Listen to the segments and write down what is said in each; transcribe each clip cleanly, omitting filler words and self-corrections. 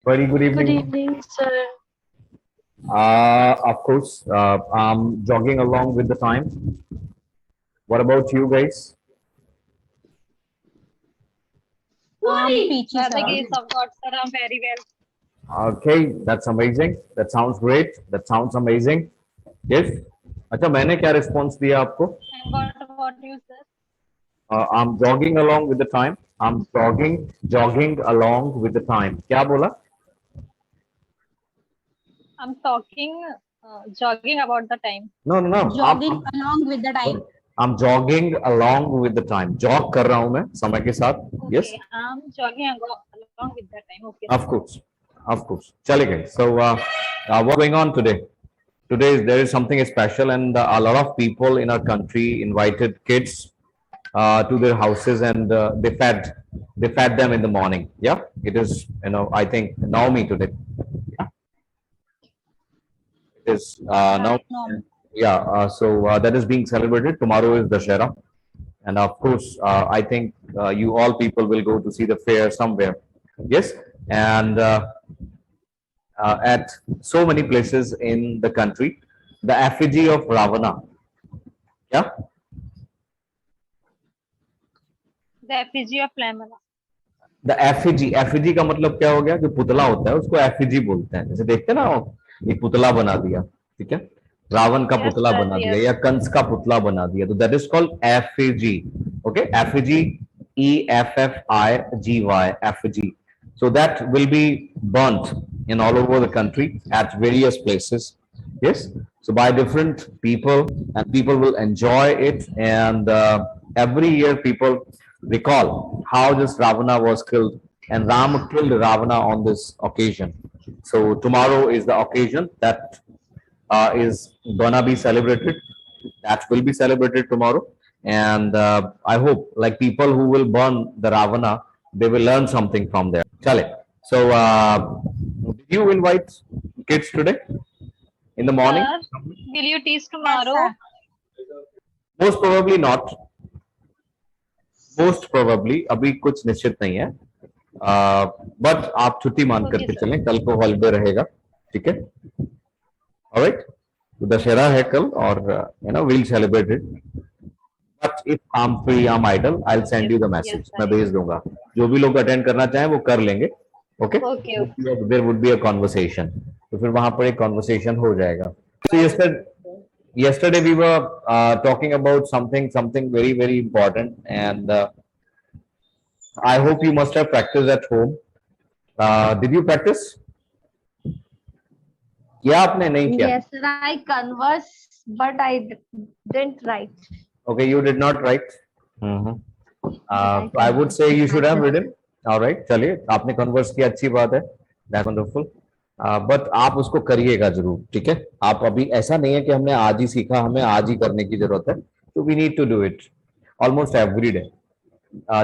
Very good Good evening. evening, sir. Of course, I'm jogging along with the time. What about you guys? Peachy, By the sir. grace of God, sir, I'm very well. Okay, that's amazing. That sounds great. That sounds amazing. Yes. अच्छा मैंने क्या response दिया आपको? And what about you, sir? I'm jogging along with the time. I'm jogging along with the time. क्या बोला? I'm talking, jogging about the time. No, no, no. Jogging along with the time. I'm jogging along with the time. Jog कर रहा हूँ मैं समय के साथ. Yes. Okay, I'm jogging along with the time. Okay, Of course, of course. चलेगा. So, what's going on today? Today there is something special, and a lot of people in our country invited kids to their houses, and they fed them in the morning. Yeah, it is. I think Naomi today. It is now. Right, no. Yeah. So that is being celebrated. Tomorrow is Dashera, and of course, I think you all people will go to see the fair somewhere. Yes, and at so many places in the country, the effigy of Ravana. Yeah, the effigy of Lamana. The effigy. Effigy का मतलब क्या हो गया? जो पुतला होता है उसको एफिजी बोलते हैं. जैसे देखते हैं ना, एक पुतला बना दिया, ठीक है, रावण का Yes, पुतला sir, बना दिया yes. या कंस का पुतला बना दिया, तो that is called effigy. Okay, effigy, EFFIGY, effigy. So that will be burnt in all over the country at various places. Yes, so by different people, and people will enjoy it. And every year people recall how this Ravana was killed, and Ram killed Ravana on this occasion. So tomorrow is the occasion that is gonna be celebrated. That will be celebrated tomorrow, and I hope, like, people who will burn the Ravana, they will learn something from there. Chale. So, did you invite kids today in the morning? Sir, will you teach Yes, tomorrow? sir. Most probably not. Most probably अभी कुछ निश्चित नहीं है. But आप छुट्टी मान Okay, करके sir. चलें, कल को हॉलीडे रहेगा. ठीक है. Alright. तो दशहरा है कल, और we'll celebrate it. But if I'm free, I'm idle, I'll send you the message. Yes, sir. मैं भेज दूंगा. जो भी लोग अटेंड करना चाहें वो कर लेंगे. Okay? Okay, okay. There would be a conversation. तो फिर वहां पर एक conversation हो जाएगा. So yesterday we were talking about something very very important, and I hope you must have practiced at home. Did you practice? किया आपने? नहीं किया? Yes, sir. I converse, but I didn't write. Okay, you did not write. I would say you should have written. All right, चलिए, आपने converse किया, अच्छी बात है. That's wonderful. बट आप उसको करिएगा जरूर. ठीक है, आप अभी ऐसा नहीं है कि हमने आज ही सीखा, हमें आज ही करने की जरूरत है. तो we need to do it almost every day.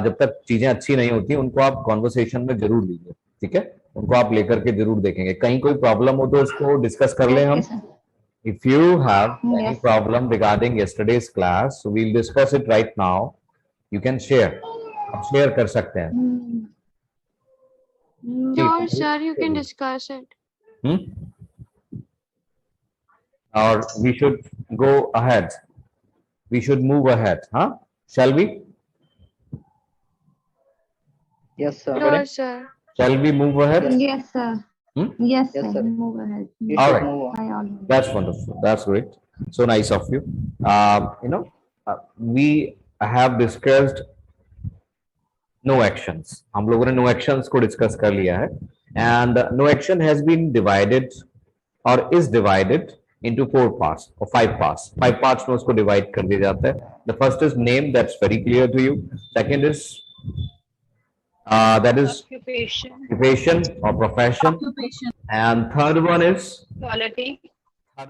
जब तक चीजें अच्छी नहीं होती उनको आप कॉन्वर्सेशन में जरूर लीजिए. ठीक है, उनको आप लेकर के जरूर देखेंगे. कहीं कोई प्रॉब्लम हो तो उसको डिस्कस कर लें हम. If you have any Yes. problem regarding yesterday's class, so we'll discuss it right now. You can share. आप share कर सकते हैं. No, sir, you can discuss it. Or we should go ahead. We should move ahead, huh? Shall we? Yes, sir. No, sir. Shall we move ahead? Yes, sir. Hmm? Yes, Yes, sir. sir. Move ahead. You All should right. move on. I already. That's wonderful. That's great. So nice of you. We have discussed no actions. हम लोगों ने no actions को discuss कर लिया है. And no action has been divided or is divided into 4 parts or 5 parts. 5 parts में उसको divide कर दिया जाता है. The first is name, that's very clear to you. Second is that is Occupation, occupation or profession. Occupation. And third one is quality, of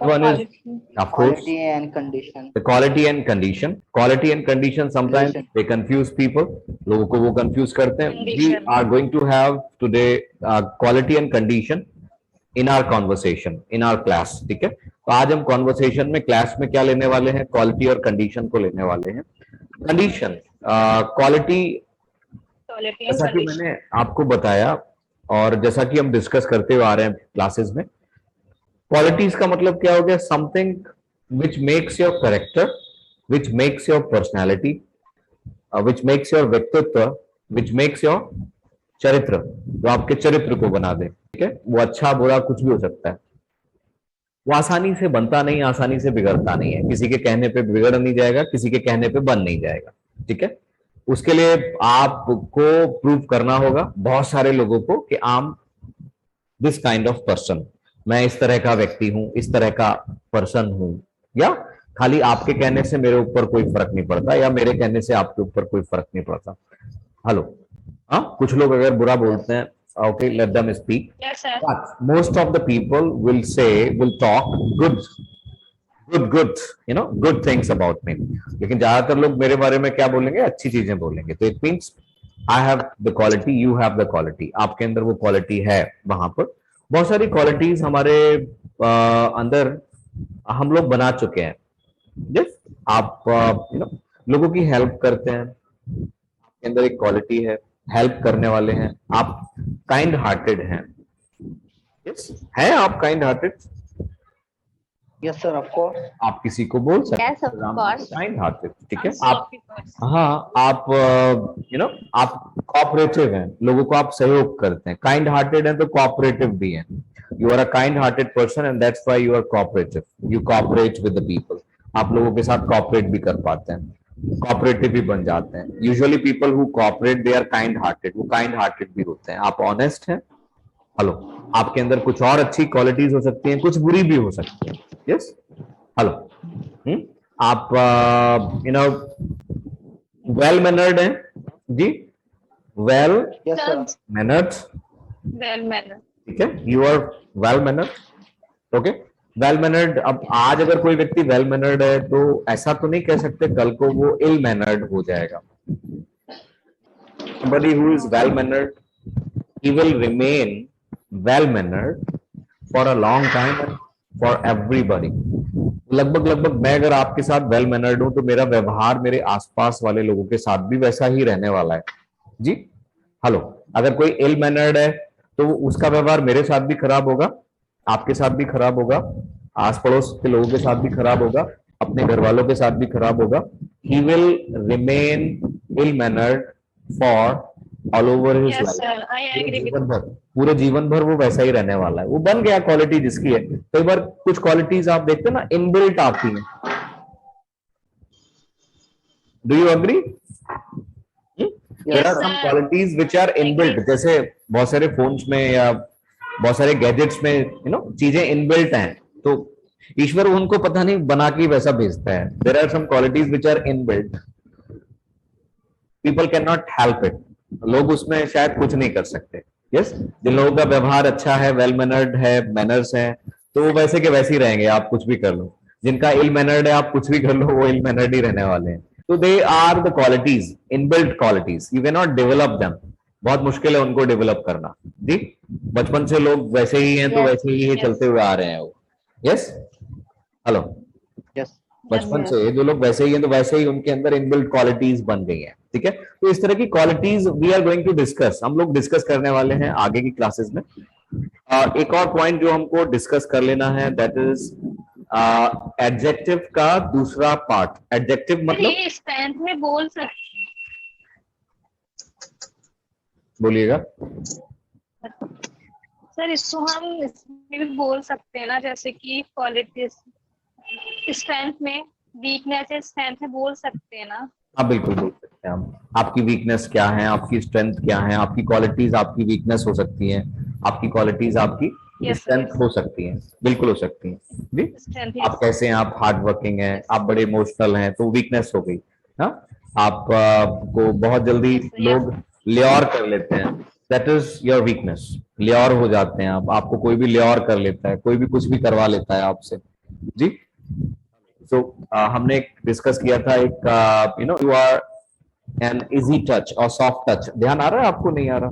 course, Quality and condition. the quality and condition. Quality and condition sometimes Condition. they confuse people. लोगों को वो confuse करते हैं. We Condition. are going to have today quality and condition in our conversation, in our class. ठीक है, तो आज हम conversation में class में क्या लेने वाले हैं? Quality और condition को लेने वाले हैं. Condition, quality, quality and जैसा कि condition. मैंने आपको बताया और जैसा कि हम डिस्कस करते हुए आ रहे हैं क्लासेस में, क्वालिटीज का मतलब क्या हो गया? Something which makes your character, which makes your personality, which makes your व्यक्तित्व, विच मेक्स योर चरित्र, जो आपके चरित्र को बना दे। ठीक है, वो अच्छा बुरा कुछ भी हो सकता है। वो आसानी से बनता नहीं, आसानी से बिगड़ता नहीं है, किसी के कहने पे बिगड़ नहीं जाएगा, किसी के कहने पे बन नहीं जाएगा। ठीक है, उसके लिए आपको प्रूव करना होगा बहुत सारे लोगों को कि आम दिस काइंड ऑफ पर्सन, मैं इस तरह का व्यक्ति हूं, इस तरह का पर्सन हूं, या खाली आपके कहने से मेरे ऊपर कोई फर्क नहीं पड़ता, या मेरे कहने से आपके ऊपर कोई फर्क नहीं पड़ता। हेलो, हाँ, कुछ लोग अगर बुरा बोलते हैं, okay, let them speak, Yes, sir. but most of the people will talk good things about me, लेकिन ज्यादातर लोग मेरे बारे में क्या बोलेंगे? अच्छी चीजें बोलेंगे। तो it means I have the quality, you have the quality, आपके अंदर वो क्वालिटी है। वहां पर बहुत सारी क्वालिटीज हमारे अंदर हम लोग बना चुके हैं। आप लोगों की हेल्प करते हैं, आपके अंदर एक क्वालिटी है, हेल्प करने वाले हैं, आप काइंड हार्टेड हैं। यस, है आप kind hearted? Yes, sir. Of course. आप किसी को बोल सकते Yes, of course. Kind hearted. ठीक है, I'm आप, soft because- हाँ, आप आप कोऑपरेटिव हैं, लोगों को आप सहयोग करते हैं। काइंड हार्टेड हैं तो कोऑपरेटिव भी हैं। You are a kind hearted person and that's why you are cooperative, you cooperate with the people. आप लोगों के साथ कोऑपरेट भी कर पाते हैं, कोऑपरेटिव भी बन जाते हैं। Usually people who cooperate they are kind hearted, वो काइंड हार्टेड भी होते हैं। आप ऑनेस्ट हैं। हेलो, आपके अंदर कुछ और अच्छी क्वालिटीज हो सकती हैं, कुछ बुरी भी हो सकती हैं। यस, हेलो, आप वेल मैनर्ड हैं जी, well Yes, sir. Mannered. Well mannered. ठीक है, you are well mannered. Okay, well mannered. अब आज अगर कोई व्यक्ति वेल मैनर्ड है तो ऐसा तो नहीं कह सकते कल को वो इल मैनर्ड हो जाएगा। somebody who is well mannered, he will remain well mannered for a long time and for everybody. लगभग मैं अगर आपके साथ वेल मैनर्ड हूं तो मेरा व्यवहार मेरे आसपास वाले लोगों के साथ भी वैसा ही रहने वाला है जी। हेलो, अगर कोई इल मैनर्ड है तो उसका व्यवहार मेरे साथ भी खराब होगा, आपके साथ भी खराब होगा, आस पड़ोस के लोगों के साथ भी खराब होगा, अपने घर वालों के साथ भी खराब होगा। He will remain ill mannered for all over his Yes, life. sir. I agree with पूरे जीवन भर वो वैसा ही रहने वाला है। वो बन गया क्वालिटी जिसकी है। कई बार कुछ क्वालिटीज आप देखते हैं ना, इनबिल्ट आती हैं। Do you agree? There are some sir. Qualities which are inbuilt, जैसे बहुत सारे फोन्स में या बहुत सारे गैजेट्स में चीजें इनबिल्ट हैं, तो ईश्वर उनको पता नहीं बना के वैसा भेजता है। There are some qualities which are inbuilt, people can not help it, लोग उसमें शायद कुछ नहीं कर सकते। यस, जिन लोगों का व्यवहार अच्छा है, वेल मैनर्ड है, मैनर्स है, तो वो वैसे के वैसे ही रहेंगे, आप कुछ भी कर लो। जिनका इल मैनर्ड है, आप कुछ भी कर लो, वो इल मैनर्ड ही रहने वाले हैं। तो they are the qualities, inbuilt qualities, you can not develop them. बहुत मुश्किल है उनको डेवलप करना जी। बचपन से लोग वैसे ही हैं तो Yes, वैसे ही चलते हुए आ रहे हैं वो। Yes, hello, Yes. बचपन से जो लोग वैसे ही हैं तो वैसे ही उनके अंदर इनबिल्ट क्वालिटीज बन गई हैं। ठीक है, तो इस तरह की qualities we are going to discuss, हम लोग डिस्कस करने वाले हैं आगे की क्लासेस में। एक और पॉइंट जो हमको डिस्कस कर लेना है, दैट इज एडजेक्टिव का दूसरा पार्ट। एडजेक्टिव मतलब, ये स्ट्रेंथ में बोल सकते बोलिएगा। सर, इसको हम इसमें भी बोल सकते हैं ना, जैसे कि क्वालिटीज स्ट्रेंथ में, वीकनेस है स्ट्रेंथ में बोल सकते हैं ना। हाँ, बिल्कुल बोल सकते हैं हम। आपकी वीकनेस क्या है, आपकी स्ट्रेंथ क्या है, आपकी क्वालिटीज आपकी वीकनेस हो सकती हैं, आपकी क्वालिटीज आपकी Yes, स्ट्रेंथ yes. हो सकती हैं, बिल्कुल हो सकती हैं जी। स्ट्रेंथ आप कैसे हैं, आप हार्ड वर्किंग हैं, आप बड़े इमोशनल हैं, तो वीकनेस हो गई। हाँ, आप को बहुत जल्दी लोग ल्योर कर लेते हैं, that is your weakness. Lure हो जाते हैं आप, आपको कोई भी ल्योर कर लेता है, कोई भी कुछ भी करवा लेता है आपसे जी। सो हमने डिस्कस किया था एक you are an easy touch और सॉफ्ट टच। ध्यान आ रहा है आपको, नहीं आ रहा?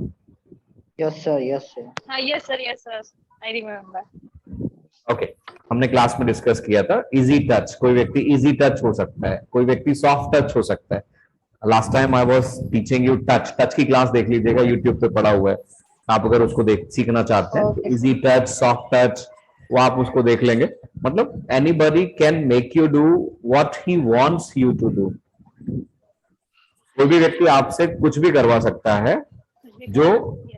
Yes, sir. Yes, sir. हाँ, yes sir, I remember. Okay, हमने क्लास में डिस्कस किया था इजी टच। कोई व्यक्ति इजी टच हो सकता है, कोई व्यक्ति सॉफ्ट टच हो सकता है। Last time I was teaching you touch की क्लास देख लीजिएगा, यूट्यूब पे पड़ा हुआ है। आप अगर उसको देख सीखना चाहते हैं, Okay. Easy touch, soft touch, वो आप उसको देख लेंगे। मतलब anybody can make you do what he wants you to do. कोई भी व्यक्ति आपसे कुछ भी करवा सकता है जो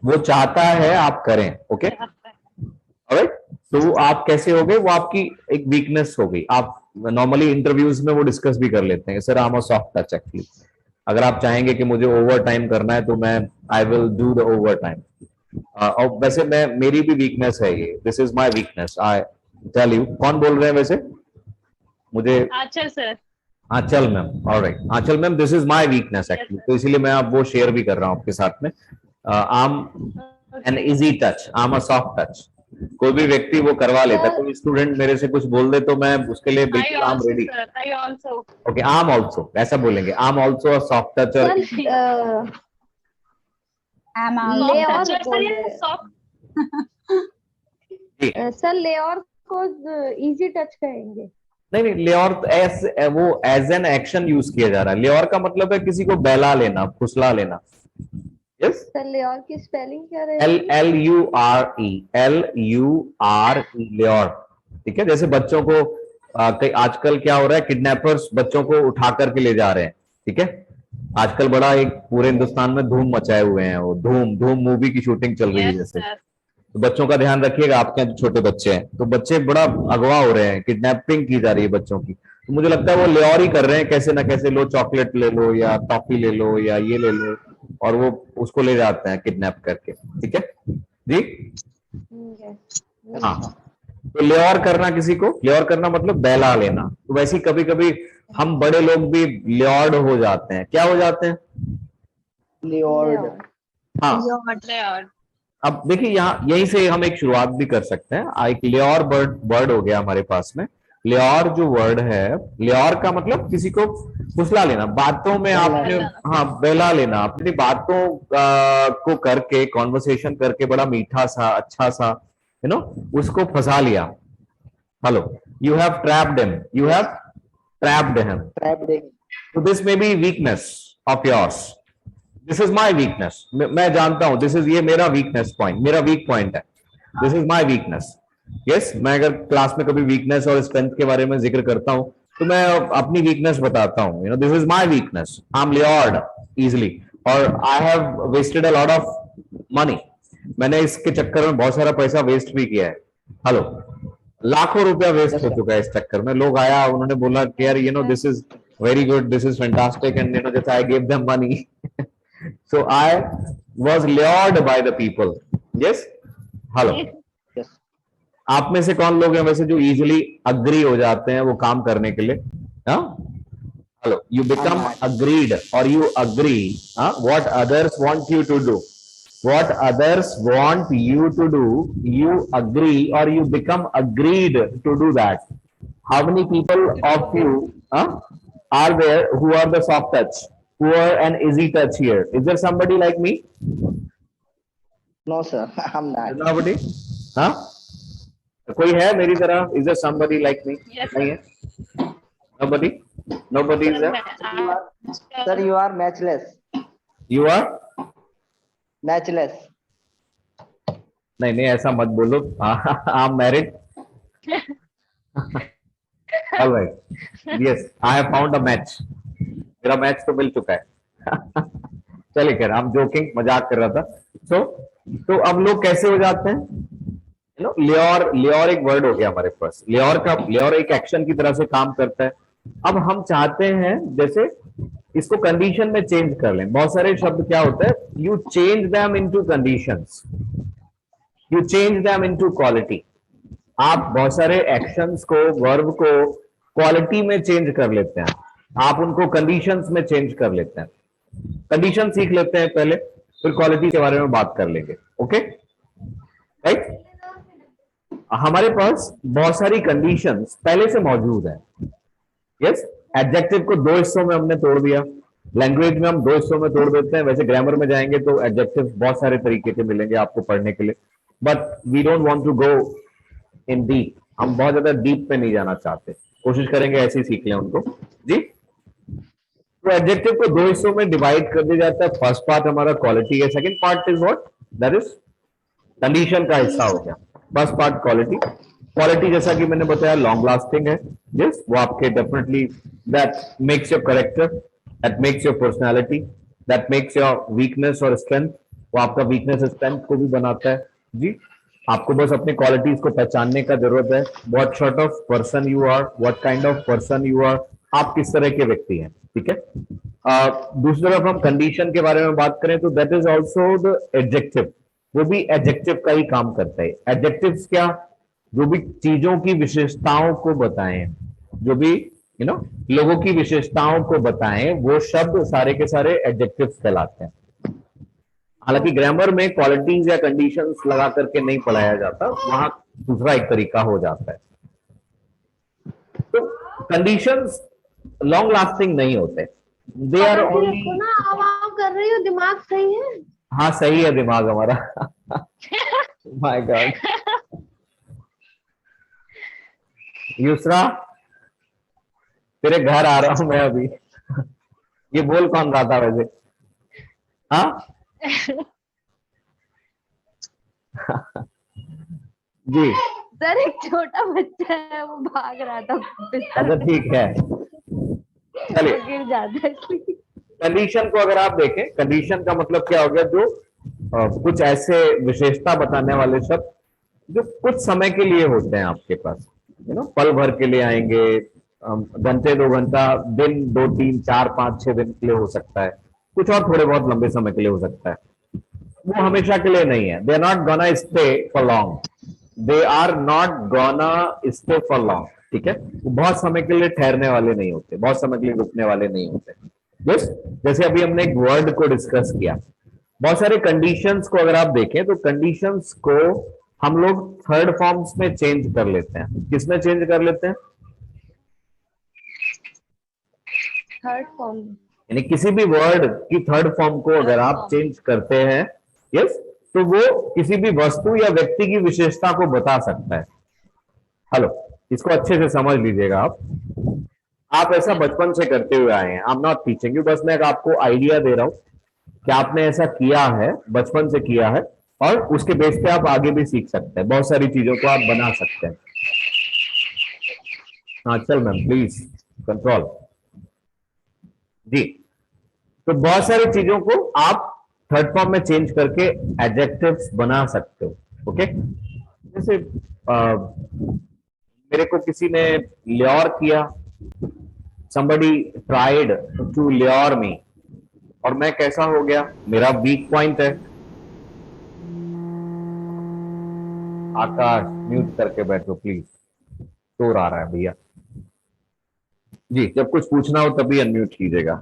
वो चाहता है आप करें। Okay, alright. तो वो आप कैसे हो गए, वो आपकी एक वीकनेस हो गई। आप नॉर्मली इंटरव्यूज में वो डिस्कस भी कर लेते हैं, sir I am a soft touch actually. अगर आप चाहेंगे कि मुझे ओवर टाइम करना है तो मैं I will do the overtime. और वैसे मैं मेरी भी वीकनेस है ये, this is my weakness, I tell you. कौन बोल रहे हैं वैसे? मुझे Achal sir. Aanchal ma'am, alright. Aanchal ma'am, this is my weakness actually, तो इसीलिए मैं आप वो शेयर भी कर रहा हूँ आपके साथ में। I am N easy touch, I am a soft touch. कोई भी व्यक्ति वो करवा लेता है। कोई स्टूडेंट मेरे से कुछ बोल दे तो मैं उसके लिए I बिल्कुल I am also ready. sir, I also. Okay, I am also, ऐसा बोलेंगे, आई am also a soft touch. और सर I'm ले also. और Toucher sir बोल या रहे soft? सर ले और को इजी टच कहेंगे। नहीं नहीं, लेऔर एस वो एज एन एक्शन यूज किया जा रहा है। लेऔर का मतलब है किसी को बहला लेना, फुसला लेना। यस, सर ले और की स्पेलिंग क्या एल रहेगी? L U R E, L U R E, lure. ठीक है, जैसे बच्चों को कई आजकल क्या हो रहा है, किडनैपर्स बच्चों को उठा करके ले जा रहे हैं। ठीक है, आजकल बड़ा एक पूरे हिंदुस्तान में धूम मचाए हुए हैं, वो धूम धूम मूवी की शूटिंग चल रही है Yes जैसे। sir. तो बच्चों का ध्यान रखिएगा, आपके यहाँ जो छोटे बच्चे हैं, तो बच्चे बड़ा अगवा हो रहे हैं, किडनैपिंग की जा रही है बच्चों की। तो मुझे लगता है वो लेऔर ही कर रहे हैं कैसे ना कैसे, लो चॉकलेट ले लो या टॉफी ले लो या ये ले लो, और वो उसको ले जाते हैं किडनैप करके। ठीक है जी, हाँ। तो लेऔर करना, किसी को लेऔर करना मतलब बहला लेना। तो वैसे ही कभी कभी हम बड़े लोग भी लेऔर्ड हो जाते हैं। क्या हो जाते हैं? Lord. हाँ। Lord. अब देखिए, यहाँ यहीं से हम एक शुरुआत भी कर सकते हैं। एक लेऔर वर्ड हो गया हमारे पास में। लेऔर जो वर्ड है, लेऔर का मतलब किसी को फुसला लेना, बातों में आपने, हाँ, बहला लेना, अपनी बातों को करके, कॉन्वर्सेशन करके बड़ा मीठा सा, अच्छा सा, यू नो, उसको फंसा लिया। Hello, you have trapped him, you have trapped him. Trapped in. So this may be weakness of yours. This is my weakness. मैं जानता हूं, this is, ये मेरा weakness point, मेरा weak point है। This is my weakness. Yes, मैं अगर class में कभी weakness और strength के बारे में जिक्र करता हूं तो मैं अपनी weakness बताता हूं। You know, this is my weakness. I'm lured easily, और I have wasted a lot of money. मैंने इसके चक्कर में बहुत सारा पैसा वेस्ट भी किया है। हेलो, लाखों रुपया वेस्ट हो चुका है इस चक्कर में। लोग आया, उन्होंने बोला कि यार you know this is very good, this is fantastic, and you know just I give them money. So I was lured by the people. Yes, hello. Yes. आप में से कौन लोग हैं वैसे जो इजीली अग्री हो जाते हैं वो काम करने के लिए? हाँ, हेलो, यू बिकम अग्रीड और you agree what others want you to do, what others want you to do, you agree or you become agreed to do that. How many people of you are there who are the soft touch, who are an easy touch here? Is there somebody like me? No, sir. I'm not. Is nobody? हाँ, कोई है मेरी तरह? Is there somebody like me? Yes, नहीं है? Nobody? Nobody is there? Sir, you are matchless. You are? Matchless. नहीं नहीं, ऐसा मत बोलो। I'm married. All right. Yes, I have found a match. मेरा मैच तो मिल चुका है। चलिए खैर, I'm joking, मजाक कर रहा था। तो अब लोग कैसे हो जाते हैं? यू नो, लेऔर एक वर्ड हो गया हमारे पास। लेऔर एक एक्शन की तरह से काम करता है। अब हम चाहते हैं जैसे इसको कंडीशन में चेंज कर लें। बहुत सारे शब्द क्या होते हैं, you change them into conditions, you change them into quality. आप बहुत सारे एक्शंस को, वर्ब को क्वालिटी में चेंज कर लेते हैं, आप उनको कंडीशंस में चेंज कर लेते हैं। कंडीशन सीख लेते हैं पहले, फिर क्वालिटी के बारे में बात कर लेंगे। Okay, right? हमारे पास बहुत सारी कंडीशंस पहले से मौजूद है। यस, एडजेक्टिव को दो हिस्सों में हमने तोड़ दिया। लैंग्वेज में हम दो हिस्सों में तोड़ देते हैं। वैसे ग्रामर में जाएंगे तो एडजेक्टिव बहुत सारे तरीके के मिलेंगे आपको पढ़ने के लिए, but we don't want to go in deep. हम बहुत ज्यादा डीप पे नहीं जाना चाहते, कोशिश करेंगे ऐसे ही सीख लें उनको जी। तो एडजेक्टिव को दो हिस्सों में डिवाइड कर दिया जाता है। फर्स्ट पार्ट हमारा क्वालिटी है, second part is what, that is condition का हिस्सा हो गया। First part quality. क्वालिटी जैसा कि मैंने बताया लॉन्ग लास्टिंग है। यस, वो आपके definitely that makes your character, that makes your personality, that makes your weakness और स्ट्रेंथ। वो आपका वीकनेस स्ट्रेंथ को भी बनाता है जी। आपको बस अपनी क्वालिटीज को पहचानने का जरूरत है। What sort of person you are, what kind of person you are, आप किस तरह के व्यक्ति हैं, ठीक है। दूसरी तरफ हम कंडीशन के बारे में बात करें तो that is also the adjective. वो भी एडजेक्टिव का ही काम करता है। एडजेक्टिव्स क्या, जो भी चीजों की विशेषताओं को बताएं, जो भी लोगों की विशेषताओं को बताएं, वो शब्द सारे के सारे एडजेक्टिव्स कहलाते हैं। हालांकि ग्रामर में क्वालिटीज या कंडीशंस लगा करके नहीं पढ़ाया जाता, वहां दूसरा एक तरीका हो जाता है। तो कंडीशंस लॉन्ग लास्टिंग नहीं होते, दे आर ओनली। ना आवाज कर रही हो, दिमाग सही है? हाँ सही है दिमाग हमारा। My God. यूसरा, तेरे घर आ रहा हूं मैं अभी। ये बोल कौन रहा था वैसे? हाँ जी सर एक छोटा बच्चा है, वो भाग रहा था अच्छा ठीक है, चलिए। गिर जाता है इसलिए। कंडीशन को अगर आप देखें, कंडीशन का मतलब क्या हो गया, जो कुछ ऐसे विशेषता बताने वाले शब्द जो कुछ समय के लिए होते हैं आपके पास, पल भर के लिए आएंगे, घंटे 2 घंटा, दिन 2 3 4 5 6 दिन के लिए हो सकता है, कुछ और थोड़े बहुत लंबे समय के लिए हो सकता है। वो हमेशा के लिए नहीं है। They are not gonna stay for long, they are not gonna stay for long, ठीक है। वो बहुत समय के लिए ठहरने वाले नहीं होते, बहुत समय के लिए रुकने वाले नहीं होते। बस जैसे अभी हमने एक वर्ड को डिस्कस किया, बहुत सारे कंडीशंस को अगर आप देखें तो कंडीशंस को हम लोग थर्ड फॉर्म्स में चेंज कर लेते हैं। किसमें चेंज कर लेते हैं? Third form. यानी किसी भी वर्ड की थर्ड फॉर्म को अगर आप चेंज करते हैं, यस, तो वो किसी भी वस्तु या व्यक्ति की विशेषता को बता सकता है। हेलो, इसको अच्छे से समझ लीजिएगा आप ऐसा बचपन से करते हुए आए हैं। I am not teaching you, बस मैं आपको आइडिया दे रहा हूं कि आपने ऐसा किया है, बचपन से किया है, और उसके बेस पे आप आगे भी सीख सकते हैं। बहुत सारी चीजों को आप बना सकते हैं। हाँ चल मैम प्लीज कंट्रोल जी। तो बहुत सारी चीजों को आप थर्ड फॉर्म में चेंज करके एडजेक्टिव्स बना सकते हो। ओके, जैसे मेरे को किसी ने ल्योर किया, somebody tried to lure me, और मैं कैसा हो गया? मेरा वीक पॉइंट है। आकाश म्यूट करके बैठो प्लीज, शोर आ रहा है भैया जी। जब कुछ पूछना हो तभी अनम्यूट कीजिएगा।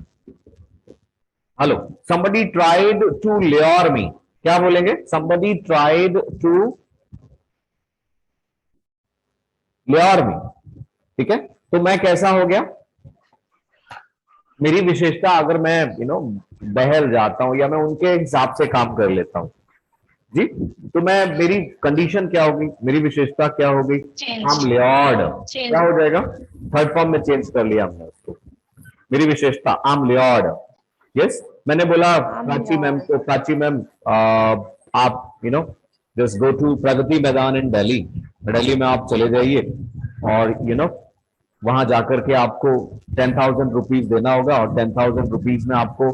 Hello, somebody tried to lure me, क्या बोलेंगे? somebody tried to lure me, ठीक है। तो मैं कैसा हो गया? मेरी विशेषता, अगर मैं बहल जाता हूं या मैं उनके हिसाब से काम कर लेता हूं जी, तो मैं, मेरी कंडीशन क्या होगी, मेरी विशेषता क्या होगी? I'm lured, क्या हो जाएगा? थर्ड फॉर्म में चेंज कर लिया हमने उसको। मेरी विशेषता I'm lured, यस। मैंने बोला प्राची मैम को, प्राची मैम आप just go to Pragati Maidan इन दिल्ली, दिल्ली में आप चले जाइए, और वहां जाकर के आपको 10,000 रुपीज देना होगा, और 10,000 रुपीज में आपको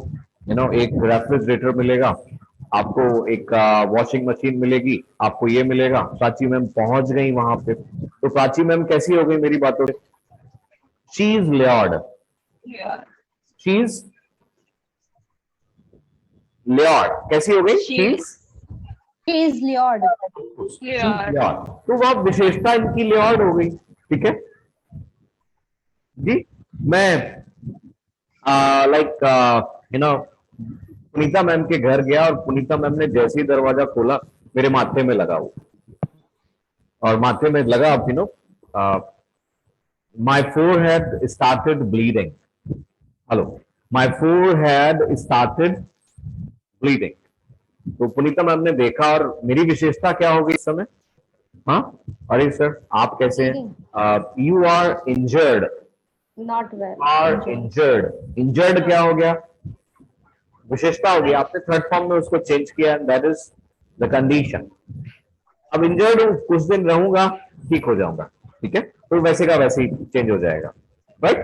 एक रेफ्रिजरेटर मिलेगा, आपको एक वॉशिंग मशीन मिलेगी, आपको ये मिलेगा। प्राची मैम पहुंच गई वहां पे, तो प्राची मैम कैसी हो गई मेरी बातों से? She is lured, she is lured, कैसी हो गई? She is lured. ल्योर्ड। तो वह विशेषता इनकी ल्योर्ड हो गई, ठीक है जी। मैं पुनीता मैम के घर गया, और पुनीता मैम ने जैसे ही दरवाजा खोला मेरे माथे में लगा वो, और माथे में लगा my forehead started bleeding. Hello, my forehead started bleeding. तो पुनीता मैम ने देखा, और मेरी विशेषता क्या हो गई इस समय? हाँ, अरे सर आप कैसे हैं? You are injured, not well, are injured. Injured क्या हो गया? विशेषता हो गई। आपने थर्ड फॉर्म में उसको चेंज किया, दैट इज द कंडीशन। अब इंजर्ड हूं, कुछ दिन रहूंगा, ठीक हो जाऊंगा, ठीक है, तो वैसे का वैसे ही चेंज हो जाएगा, राइट।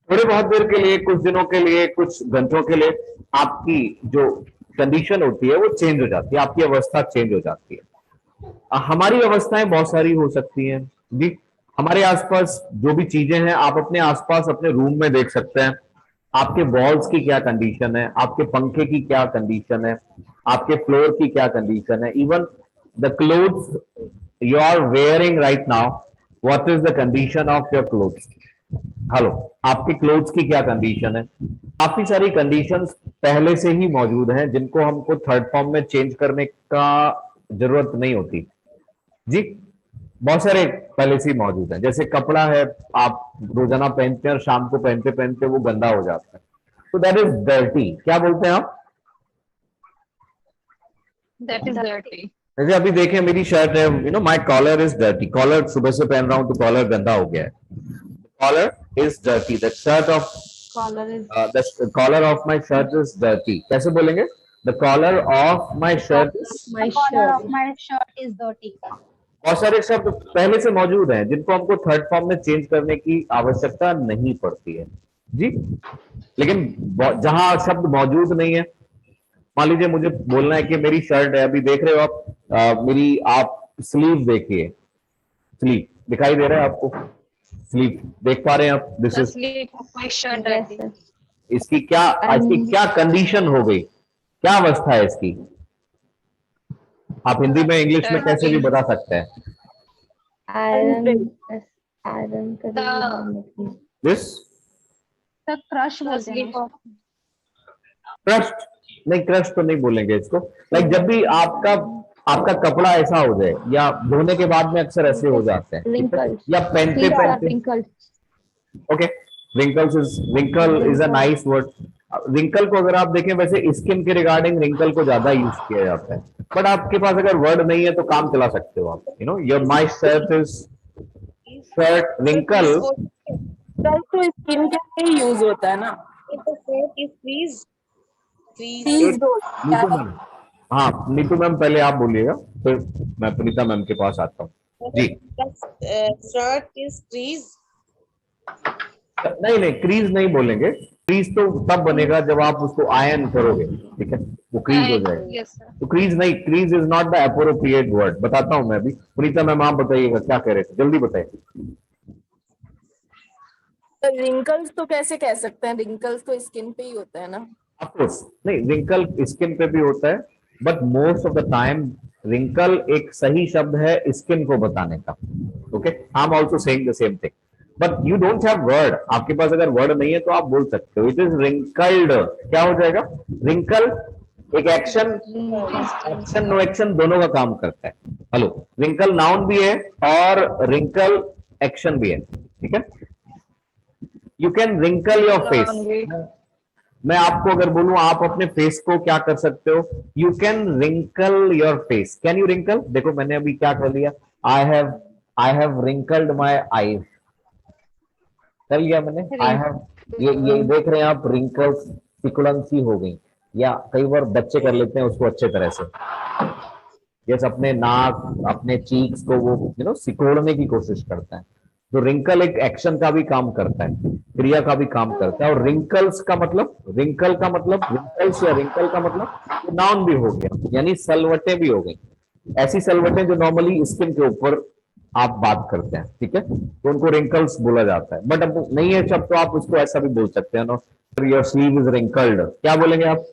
थोड़े बहुत देर के लिए, कुछ दिनों के लिए, कुछ घंटों के लिए आपकी जो कंडीशन होती है वो चेंज हो जाती है, आपकी अवस्था चेंज हो जाती है। हमारी अवस्थाएं बहुत सारी हो सकती हैं जी। हमारे आसपास जो भी चीजें हैं, आप अपने आसपास अपने रूम में देख सकते हैं, आपके वॉल्स की क्या कंडीशन है, आपके पंखे की क्या कंडीशन है, आपके फ्लोर की क्या कंडीशन है, even the clothes you are wearing right now, what is the condition of your clothes. Hello, आपके क्लोथ्स की क्या कंडीशन है। काफी सारी कंडीशंस पहले से ही मौजूद हैं जिनको हमको थर्ड फॉर्म में चेंज करने का जरूरत नहीं होती जी। बहुत सारे पहले से ही मौजूद हैं, जैसे कपड़ा है, आप रोजाना पहनते हैं और शाम को पहनते पहनते वो गंदा हो जाता है, तो दैट इज डर्टी। क्या बोलते हैं आप? That is dirty. जैसे अभी देखें, मेरी शर्ट है, you know my collar is dirty, collar सुबह से पहन रहा हूं तो कॉलर गंदा हो गया है, collar is dirty, the shirt of the collar of my shirt is dirty। कैसे बोलेंगे? The collar of my shirt is, The collar of my shirt is dirty। बहुत सारे शब्द पहले से मौजूद हैं जिनको हमको थर्ड फॉर्म में चेंज करने की आवश्यकता नहीं पड़ती है जी। लेकिन जहां शब्द मौजूद नहीं है, मान लीजिए मुझे बोलना है कि मेरी शर्ट है, अभी देख रहे हो आप, मेरी आप स्लीव देखिए, स्लीव दिखाई दे रहा है आपको, स्लीव देख पा रहे हैं आप, this is, my shirt dirty. इसकी क्या कंडीशन हो गई, क्या अवस्था है इसकी? आप हिंदी में इंग्लिश में कैसे भी बता सकते हैं। आयरन आयरन दिस तो क्रश बोलते हैं ना। क्रस्ट नहीं, क्रस्ट तो नहीं बोलेंगे इसको। लाइक जब भी आपका कपड़ा ऐसा हो जाए, या धोने के बाद में अक्सर ऐसे हो जाते हैं, ठीक है? या पहनते पहनते, okay, wrinkle is a nice word. Wrinkle को अगर आप देखें, वैसे स्किन के रिगार्डिंग रिंकल को ज्यादा यूज किया जाता है, बट आपके पास अगर वर्ड नहीं है तो काम चला सकते हो आप, you know, your my shirt is shirt wrinkle. Sir तो स्किन के लिए यूज होता है ना। नीतू मैम, हाँ नीतू मैम पहले आप बोलिएगा, फिर मैं पुनीता मैम के पास आता हूँ जी। Shirt is crease. नहीं, क्रीज नहीं बोलेंगे, क्रीज तो तब बनेगा जब आप उसको आयन करोगे, ठीक है, वो क्रीज हो जाएगा। Yes sir. तो क्रीज नहीं, crease is not the appropriate word. बताता हूं मैं अभी। पुनीता मैम आप बताइएगा क्या कह रहे थे, जल्दी बताइए। रिंकल्स तो कैसे कह सकते हैं, रिंकल्स तो स्किन पे ही होता है ना। ऑफकोर्स नहीं, रिंकल स्किन पे भी होता है, but most of the time wrinkle एक सही शब्द है स्किन को बताने का, okay. I am also saying the same thing, but you don't have word. आपके पास अगर वर्ड नहीं है तो आप बोल सकते हो, इट इज रिंकल्ड। क्या हो जाएगा? रिंकल एक एक्शन नो एक्शन दोनों का काम करता है। हेलो, रिंकल नाउन भी है और रिंकल एक्शन भी है, ठीक है। You can wrinkle your face. मैं आपको अगर बोलूं आप अपने फेस को क्या कर सकते हो, you can wrinkle your face. Can you wrinkle? देखो मैंने अभी क्या कर लिया, I have wrinkled my eyes, कर लिया मैंने। आई हैव, ये देख रहे हैं आप, रिंकल्स सिकुड़न सी हो गई, या कई बार बच्चे कर लेते हैं उसको अच्छे तरह से, जैसे अपने नाक अपने चीक्स को वो यू नो सिकोड़ने की कोशिश करता है। तो रिंकल एक एक्शन का भी काम करता है, क्रिया का भी काम करता है। और रिंकल्स का मतलब, रिंकल का मतलब, रिंकल्स या रिंकल का मतलब नाउन भी हो गया, यानी सलवटें भी हो गई। ऐसी सलवटें जो नॉर्मली स्किन के ऊपर आप बात करते हैं, ठीक है, तो उनको रिंकल्स बोला जाता है। बट अब नहीं है शब्द तो आप उसको ऐसा भी बोल सकते हैं, know your sleeve is wrinkled. क्या बोलेंगे आप?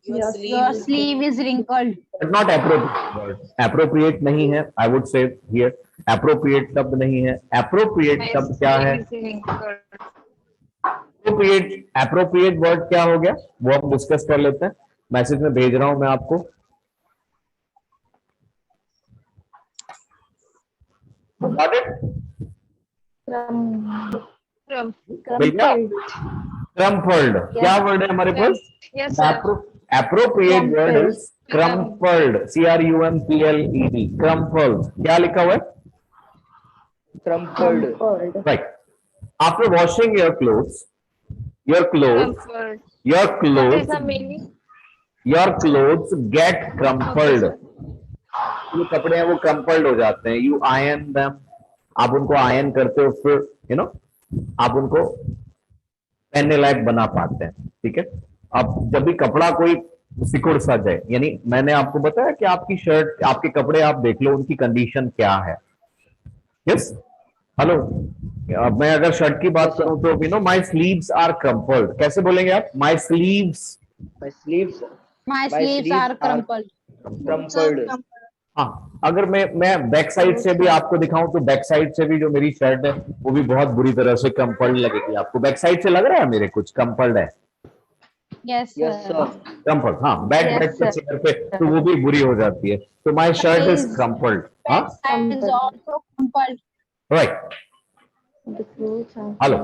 Your sleeve is wrinkled। But not appropriate. Appropriate नहीं है, I would say here appropriate शब्द नहीं है। एप्रोप्रिएट शब्द क्या है? एप्रोप्रिएट वर्ड क्या हो गया वो हम डिस्कस कर लेते हैं। मैसेज में भेज रहा हूं मैं आपको। Got it? क्रम्फल्ड क्या वर्ड है हमारे पास? Yes sir. Appropriate word is crumpled, CRUMPLED, crumpled. क्या लिखा हुआ है? Crumpled। Right. After washing your clothes, Comfort. What is the meaning? Your clothes get crumpled, जो कपड़े हैं वो क्रम्पल्ड हो जाते हैं। यू आयन देम, आप उनको आयन करते हो, फिर यू नो आप उनको पहनने लायक बना पाते हैं। ठीक है, अब जब भी कपड़ा कोई सिकुड़ सा जाए, यानी मैंने आपको बताया कि आपकी शर्ट, आपके कपड़े आप देख लो उनकी कंडीशन क्या है। यस, हेलो, अब मैं अगर शर्ट की बात करूं तो you know my sleeves are crumpled, कैसे बोलेंगे आप? My sleeves, My sleeves My sleeves are crumpled. crumpled. हाँ, अगर मैं बैक साइड से भी आपको दिखाऊं तो बैक साइड से भी जो मेरी शर्ट है वो भी बहुत बुरी तरह से क्रम्पल्ड लगेगी आपको। बैक साइड से लग रहा है मेरे कुछ क्रम्पल्ड है? Yes, Yes, sir. sir. Crumpled, हाँ, बैक Yes, बैक पे sir. चेयर पे तो वो भी बुरी हो जाती है। तो माय शर्ट इज क्रम्पल्ड। हाँ, Backside is also crumpled. Right, The clothes are hello,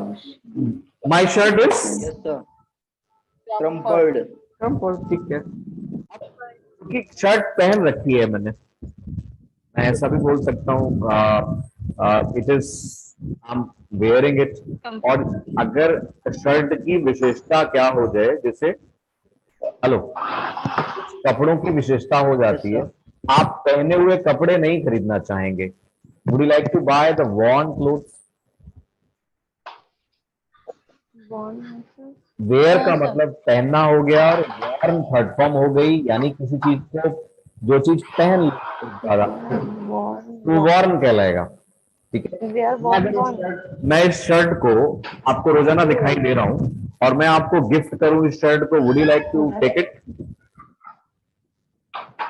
my shirt is Yes, sir. Crumpled. Crumpled. ठीक है, क्योंकि शर्ट पहन रखी है मैंने, मैं ऐसा भी बोल सकता हूँ it is I am wearing it. और अगर शर्ट की विशेषता क्या हो जाए, जैसे हेलो, कपड़ों की विशेषता हो जाती है, आप पहने हुए कपड़े नहीं खरीदना चाहेंगे। Would you like to buy the worn clothes? Wear का मतलब पहनना हो गया, और वॉर्न थर्ड फॉर्म हो गई, यानी किसी चीज को, जो चीज पहन ली तो वॉर्न कहलाएगा। ठीक है, मैं इस शर्ट को आपको रोजाना दिखाई दे रहा हूं और मैं आपको गिफ्ट करूं इस शर्ट को, would you like to take it?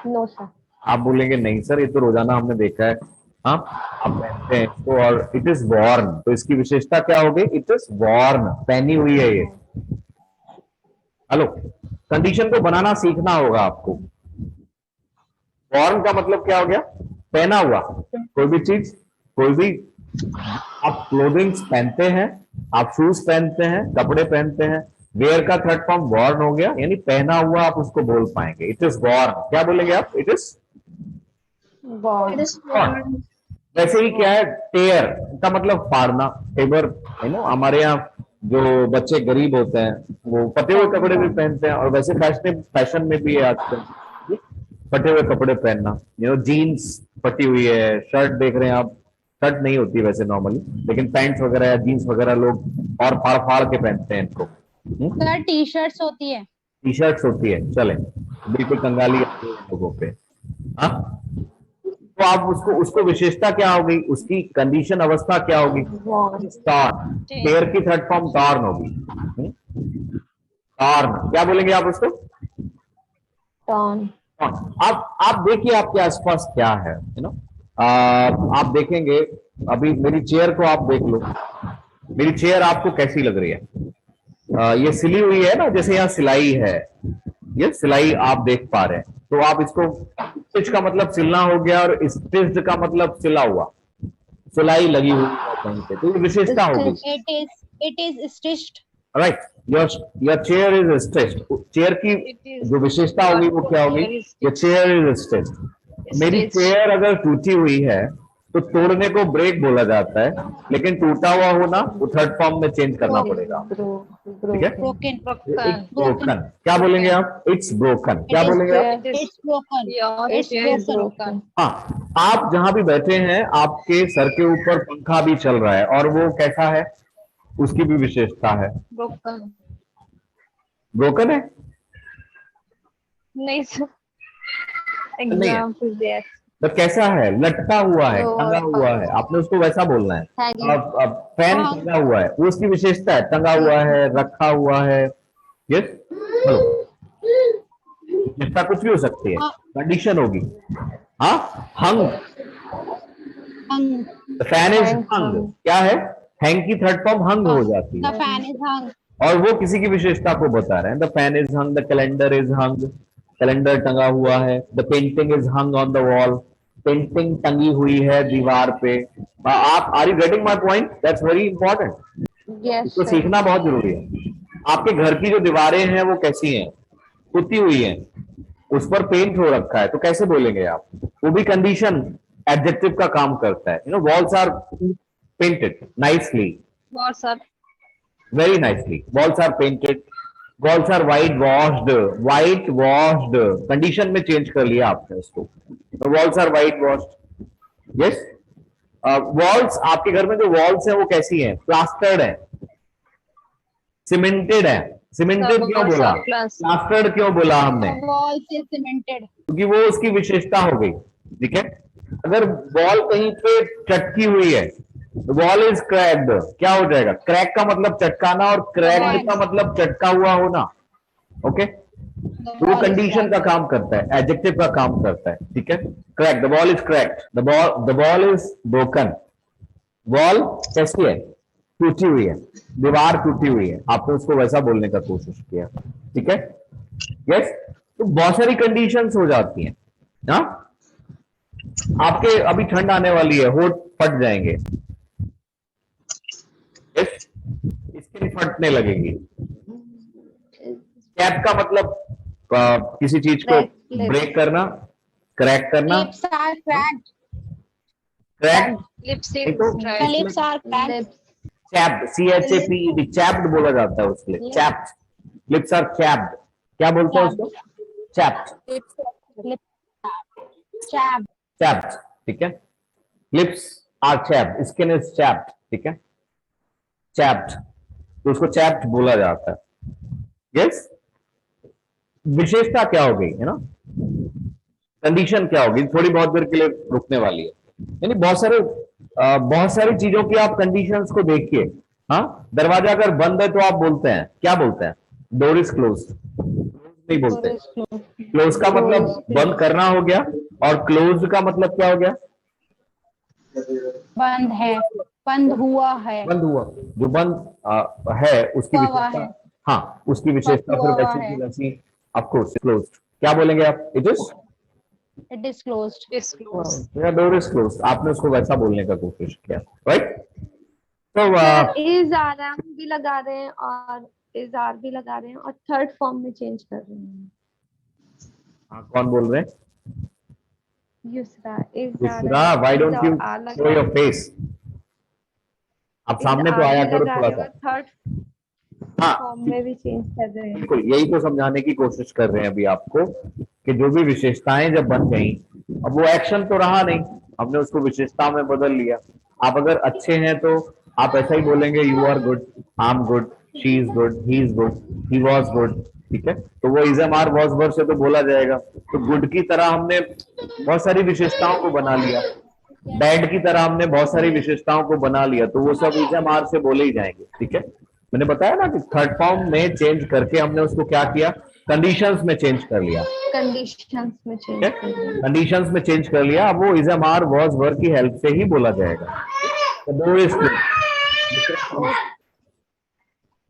No, sir. आप बोलेंगे नहीं सर, ये तो रोजाना हमने देखा है। हाँ, आप पहनते हैं इसको और इट इज वॉर्न, तो इसकी विशेषता क्या होगी? इट इज वॉर्न, पहनी हुई है ये। हेलो, कंडीशन को बनाना सीखना होगा आपको। वॉर्न का मतलब क्या हो गया? पहना हुआ, कोई भी चीज, कोई भी आप क्लोथिंग्स पहनते हैं, आप शूज पहनते हैं, कपड़े पहनते हैं, वेयर का थर्ड फॉर्म वॉर्न हो गया, यानी पहना हुआ आप उसको बोल पाएंगे। इट इज वॉर्न, क्या बोलेंगे आप? It is worn. वैसे ही क्या है, टेयर का मतलब फाड़ना। एक बार यू नो हमारे यहाँ जो बच्चे गरीब होते हैं वो फटे हुए कपड़े भी पहनते हैं, और वैसे फैशन में भी है आजकल फटे हुए कपड़े पहनना। यू नो जीन्स फटी हुई है, शर्ट देख रहे हैं आप, शर्ट नहीं होती वैसे नॉर्मली, लेकिन पैंट्स वगैरह या जीन्स वगैरह लोग और फाड़ फाड़ के पहनते हैं इनको। Sir, t-shirts होती है. टी शर्ट्स होती है, चले, बिल्कुल कंगाली आती है लोगों पे। हाँ, तो आप उसको, उसको विशेषता क्या होगी, उसकी कंडीशन अवस्था क्या होगी? टार्न, टेयर की थर्ड फॉर्म टार्न होगी। टार्न क्या बोलेंगे आप उसको? Torn. आप देखिए आपके आसपास क्या है, यू नो आप देखेंगे, अभी मेरी चेयर को आप देख लो, मेरी चेयर आपको कैसी लग रही है? ये सिली हुई है ना, जैसे यहाँ सिलाई है, ये सिलाई आप देख पा रहे हैं, तो आप इसको, स्टिच का मतलब सिलना हो गया, और स्टिच्ड का मतलब सिला हुआ, सिलाई लगी हुई है कहीं पे, तो ये विशेषता होगी। It is stitched. Right, your chair is stitched. Chair की जो विशेषता होगी वो क्या होगी? Your chair is stitched. मेरी चेयर अगर टूटी हुई है तो तोड़ने को ब्रेक बोला जाता है, लेकिन टूटा हुआ होना वो थर्ड फॉर्म में चेंज करना पड़ेगा। ठीक है, Broken. ब्रोकन क्या बोलेंगे आप? इट्स ब्रोकन, क्या बोलेंगे आप? It's broken. It's broken. हाँ, आप जहां भी बैठे हैं आपके सर के ऊपर पंखा भी चल रहा है, और वो कैसा है? उसकी भी विशेषता है। broken. ब्रोकन है? नहीं सर, नहीं है। एग्जाम्पल दिया। तो कैसा है? लटका हुआ है, टंगा हुआ है, आपने उसको वैसा बोलना है। अब फैन टंगा हुआ है, वो उसकी विशेषता है, टंगा हुआ है, रखा हुआ है। यस, हेलो, विशेषता कुछ भी हो सकती है, कंडीशन होगी। हाँ, हंग, फैन इज हंग, क्या है? हैंग की थर्ड फॉर्म हंग हो जाती The है, fan is hung. और वो किसी की विशेषता को बता रहे हैं। The fan is hung, the calendar is hung, calendar टंगा हुआ है। The painting is hung on the wall, painting टंगी हुई है दीवार पे। आप, are you getting my point? That's very important, Yes, इसको sir. सीखना बहुत जरूरी है। आपके घर की जो दीवारें हैं वो कैसी हैं? पुती हुई हैं, उस पर पेंट हो रखा है, तो कैसे बोलेंगे आप? वो भी कंडीशन एडजेक्टिव का काम करता है। You know, walls are painted nicely, बहुत sir, very nicely, walls are painted, walls are white washed, white washed, condition में चेंज कर लिया आपने उसको, तो walls are white washed. Yes, walls, आपके घर में जो वॉल्स हैं वो कैसी हैं? प्लास्टर्ड है, सीमेंटेड है। सीमेंटेड क्यों बोला, प्लास्टर्ड क्यों बोला हमने? वॉल से सीमेंटेड। क्योंकि वो उसकी विशेषता हो गई। ठीक है, अगर वॉल कहीं पे चटकी हुई है, वॉल इज क्रैक्ड, क्या हो जाएगा? क्रैक का मतलब चटकाना और क्रैक्ड का मतलब चटका हुआ होना। ओके, तो वो कंडीशन का काम करता है, एडजेक्टिव का काम करता है। ठीक है, crack, the ball is cracked, the ball is broken. Wall कैसी है? टूटी हुई है, दीवार टूटी हुई है, आपने उसको वैसा बोलने का कोशिश किया। ठीक है, यस, तो बहुत सारी कंडीशंस हो जाती हैं। हाँ, आपके अभी ठंड आने वाली है, होठ फट जाएंगे, यस, स्किन फटने लगेगी। कैप का मतलब किसी चीज को Crack, ब्रेक करना, क्रैक करना, lips are cracked. Crack, lipstick तो lips are cracked. lips, chapped, CHAPED, chapped बोला जाता है उसके लिए, चैप्ड, लिप्स आर चैप्ड, क्या बोलते हैं उसको? Chapped, chap. चैप्ड। ठीक है, lips are chapped, skin is chapped. ठीक है, चैप्ड, तो उसको चैप्ड बोला जाता है। यस, विशेषता क्या हो गई है ना, कंडीशन क्या होगी, थोड़ी बहुत देर के लिए रुकने वाली है। यानी बहुत सारी चीजों की आप कंडीशंस को देखिए। हाँ, दरवाजा अगर बंद है तो आप बोलते हैं, क्या बोलते हैं? डोर इज क्लोज, नहीं बोलते। क्लोज का मतलब बंद करना हो गया, और क्लोज का मतलब क्या हो गया? बंद है, बंद हुआ है। बंद हुआ, जो बंद है उसकी हुआ हुआ विशेषता, है। हाँ उसकी विशेषता हुआ फिर हुआ वैसी है। की वैसी, ऑफ कोर्स क्लोज्ड। क्या बोलेंगे आप? It is, it is closed. Is close. या डोर इज क्लोज, आपने उसको वैसा बोलने का कोशिश किया, राइट? तो सर is are am भी लगा रहे हैं और is are भी लगा रहे हैं और थर्ड फॉर्म में चेंज कर रहे हैं। कौन बोल रहे हैं? युसरा, is are विश्रा, व्हाई डोंट यू are लगा शो योर फेस? आप is सामने तो are आया भी करो लगा थोड़ा रहे हैं सा। और थर्ड हाँ, फॉर्म में भी चेंज कर रहे हैं। बिल्कुल, यही तो समझाने की कोशिश कर रहे हैं अभी आपको, कि जो भी विशेषताएं जब बन गई, अब वो एक्शन तो रहा नहीं, हमने उसको विशेषता में बदल लिया। आप अगर अच्छे हैं तो आप ऐसा ही बोलेंगे, you are good, I am good, she is good, he is good, he was good. ठीक है, तो वो is am are was word से तो बोला जाएगा। तो गुड की तरह हमने बहुत सारी विशेषताओं को बना लिया, बैड की तरह हमने बहुत सारी विशेषताओं को बना लिया, तो वो सब इज एम आर से बोले ही जाएंगे। ठीक है, मैंने बताया ना कि थर्ड फॉर्म में चेंज करके हमने उसको क्या किया? कंडीशंस में चेंज कर लिया। कंडीशंस में चेंज कर रहे हैं। कंडीशंस में चेंज कर लिया, अब वो is am are was word की हेल्प से ही बोला जाएगा। तो दो इज,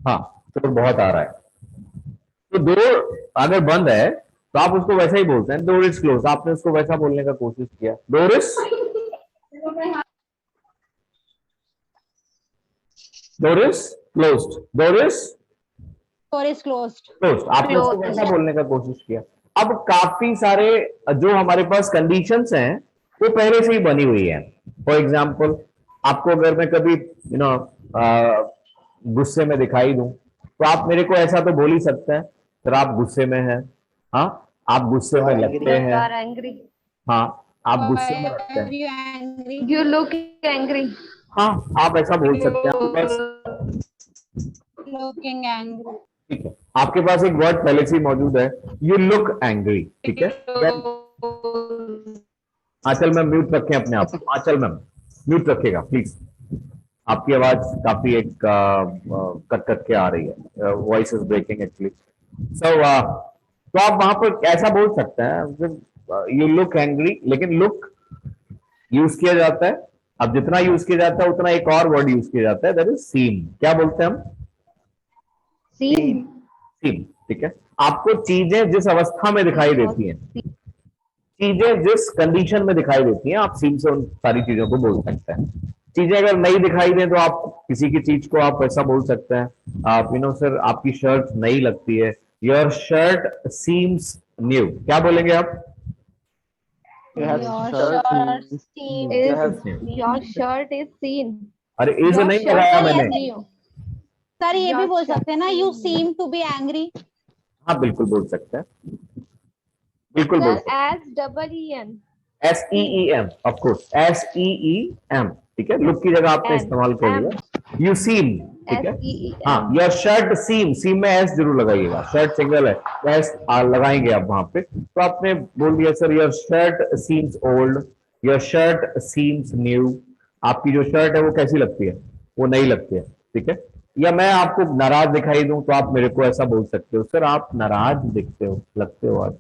हाँ, तो बहुत आ रहा है। तो डोर अगर बंद है तो आप उसको वैसा ही बोलते हैं, डोर इज क्लोज, आपने उसको वैसा बोलने का कोशिश किया, door is, door is closed, door is door is closed. Closed, आपने उसको वैसा बोलने का कोशिश किया। अब काफी सारे जो हमारे पास कंडीशंस हैं वो पहले से ही बनी हुई है। फॉर एग्जाम्पल, आपको अगर मैं कभी गुस्से में दिखाई दूं तो आप मेरे को ऐसा तो बोल ही सकते हैं, सर आप गुस्से में हैं, हाँ आप गुस्से में लगते You हैं, are angry. हाँ आप गुस्से में लगते हैं, you angry? You look angry. हाँ आप ऐसा बोल सकते हैं। आपके पास, Looking angry. ठीक है, आपके पास एक वर्ड पहले से ही मौजूद है, यू लुक एंग्री। ठीक है, आंचल मैम म्यूट रखें अपने आप को, आंचल मैम म्यूट रखेगा प्लीज, आपकी आवाज काफी एक कट कट के आ रही है, वॉइस इज ब्रेकिंग एक्चुअली। सो तो आप वहां पर ऐसा बोल सकते हैं, यू लुक एंग्री, लेकिन लुक यूज किया जाता है, अब जितना यूज किया जाता है उतना एक और वर्ड यूज किया जाता है, दैट इज सीम। क्या बोलते हैं हम? Seen. सीम। ठीक है, आपको चीजें जिस अवस्था में दिखाई देती हैं, चीजें जिस कंडीशन में दिखाई देती हैं, आप सीम से उन सारी चीजों को बोल सकते हैं। चीजें अगर नई दिखाई दें तो आप किसी की चीज को आप ऐसा बोल सकते हैं, आप सर आपकी शर्ट नई लगती है, योर शर्ट सीम्स न्यू। क्या बोलेंगे आप? Your shirt seems Is your shirt is seen. अरे इज Your नहीं shirt लगाया is मैंने, new. सर ये भी Your बोल shirt सकते हैं ना, you seems- seem to be angry. हाँ बिल्कुल बोल सकते हैं, बिल्कुल बोल Sir, सकते हैं। SEEM. SEEM, of course, SEEM, ठीक है, लुक की जगह आपने M, इस्तेमाल कर M. लिया। यू सीम, ठीक है, हाँ, SEEM. योर शर्ट सीम, सीम में एस जरूर लगाइएगा, शर्ट सिंगल है, एस लगाएंगे आप वहां पे। तो आपने बोल दिया sir your shirt seems old, your shirt seems new, आपकी जो शर्ट है वो कैसी लगती है, वो नई लगती है, ठीक है। या मैं आपको नाराज दिखाई दूं तो आप मेरे को ऐसा बोल सकते हो, सर आप नाराज दिखते हो, लगते हो आज,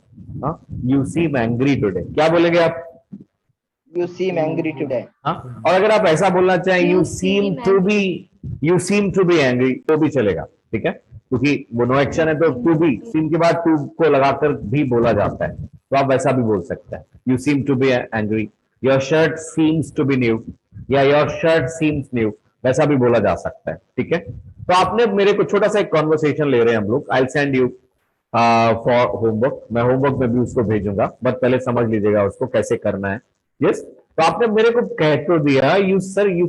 हाँ, यू सीम एंग्री टुडे, क्या बोलेंगे आप? You seem angry today. हाँ, और अगर आप ऐसा बोलना चाहें you You seem seem to बी, you seem to be angry, तो भी चलेगा, ठीक है, क्योंकि वो नो एक्शन है, तो टू बी, सीम के बाद टू को लगाकर भी बोला जाता है, तो आप वैसा भी बोल सकते हैं, you seem to be angry, your shirt seems to be new, या योर शर्ट सीम्स न्यू, वैसा भी बोला जा सकता है, ठीक है। तो आपने मेरे को छोटा सा एक कॉन्वर्सेशन ले रहे हैं हम लोग, I send you for homework, मैं होमवर्क में भी उसको भेजूंगा, बट पहले समझ लीजिएगा उसको कैसे करना है। यस, तो आपने मेरे को कह तो दिया, you sir you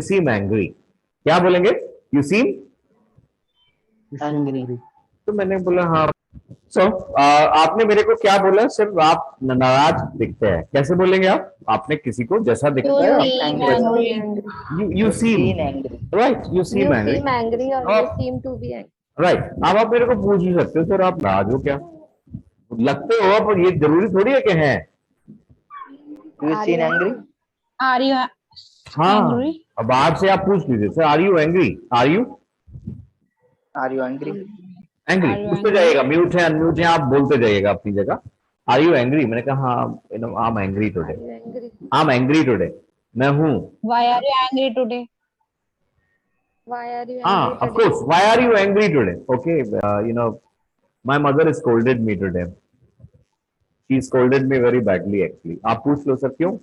seem angry, क्या बोलेंगे? You seem Angry. तो मैंने बोला हाँ। सो आपने मेरे को क्या बोला, सिर्फ आप नाराज दिखते हैं, कैसे बोलेंगे आप? आपने किसी को जैसा दिखता है You seem angry. angry. You seem, Seen angry. Right, you You seem angry, seem angry or Oh. you seem to be angry. Right. अब आप मेरे को पूछ भी सकते हो सर आप नाराज हो क्या, लगते हो, पर ये जरूरी थोड़ी है कि हैं। You Are seen you angry? Are you हाँ, angry? अब आपसे आप पूछ लीजिए sir are you angry, are you Are you angry? Angry, Are you पूछते angry? जाइएगा, म्यूट है अनम्यूट है आप बोलते जाइएगा अपनी जगह। आर यू एंग्री, मैंने कहा हाँ, you know I am angry today, Are you angry? I am angry today, मैं हूँ। Why are you angry today? Why are you हाँ, angry of today? course, why are you angry today? Okay, you know, my mother scolded me today. She scolded me very badly actually. आप पूछ लो sir क्यों?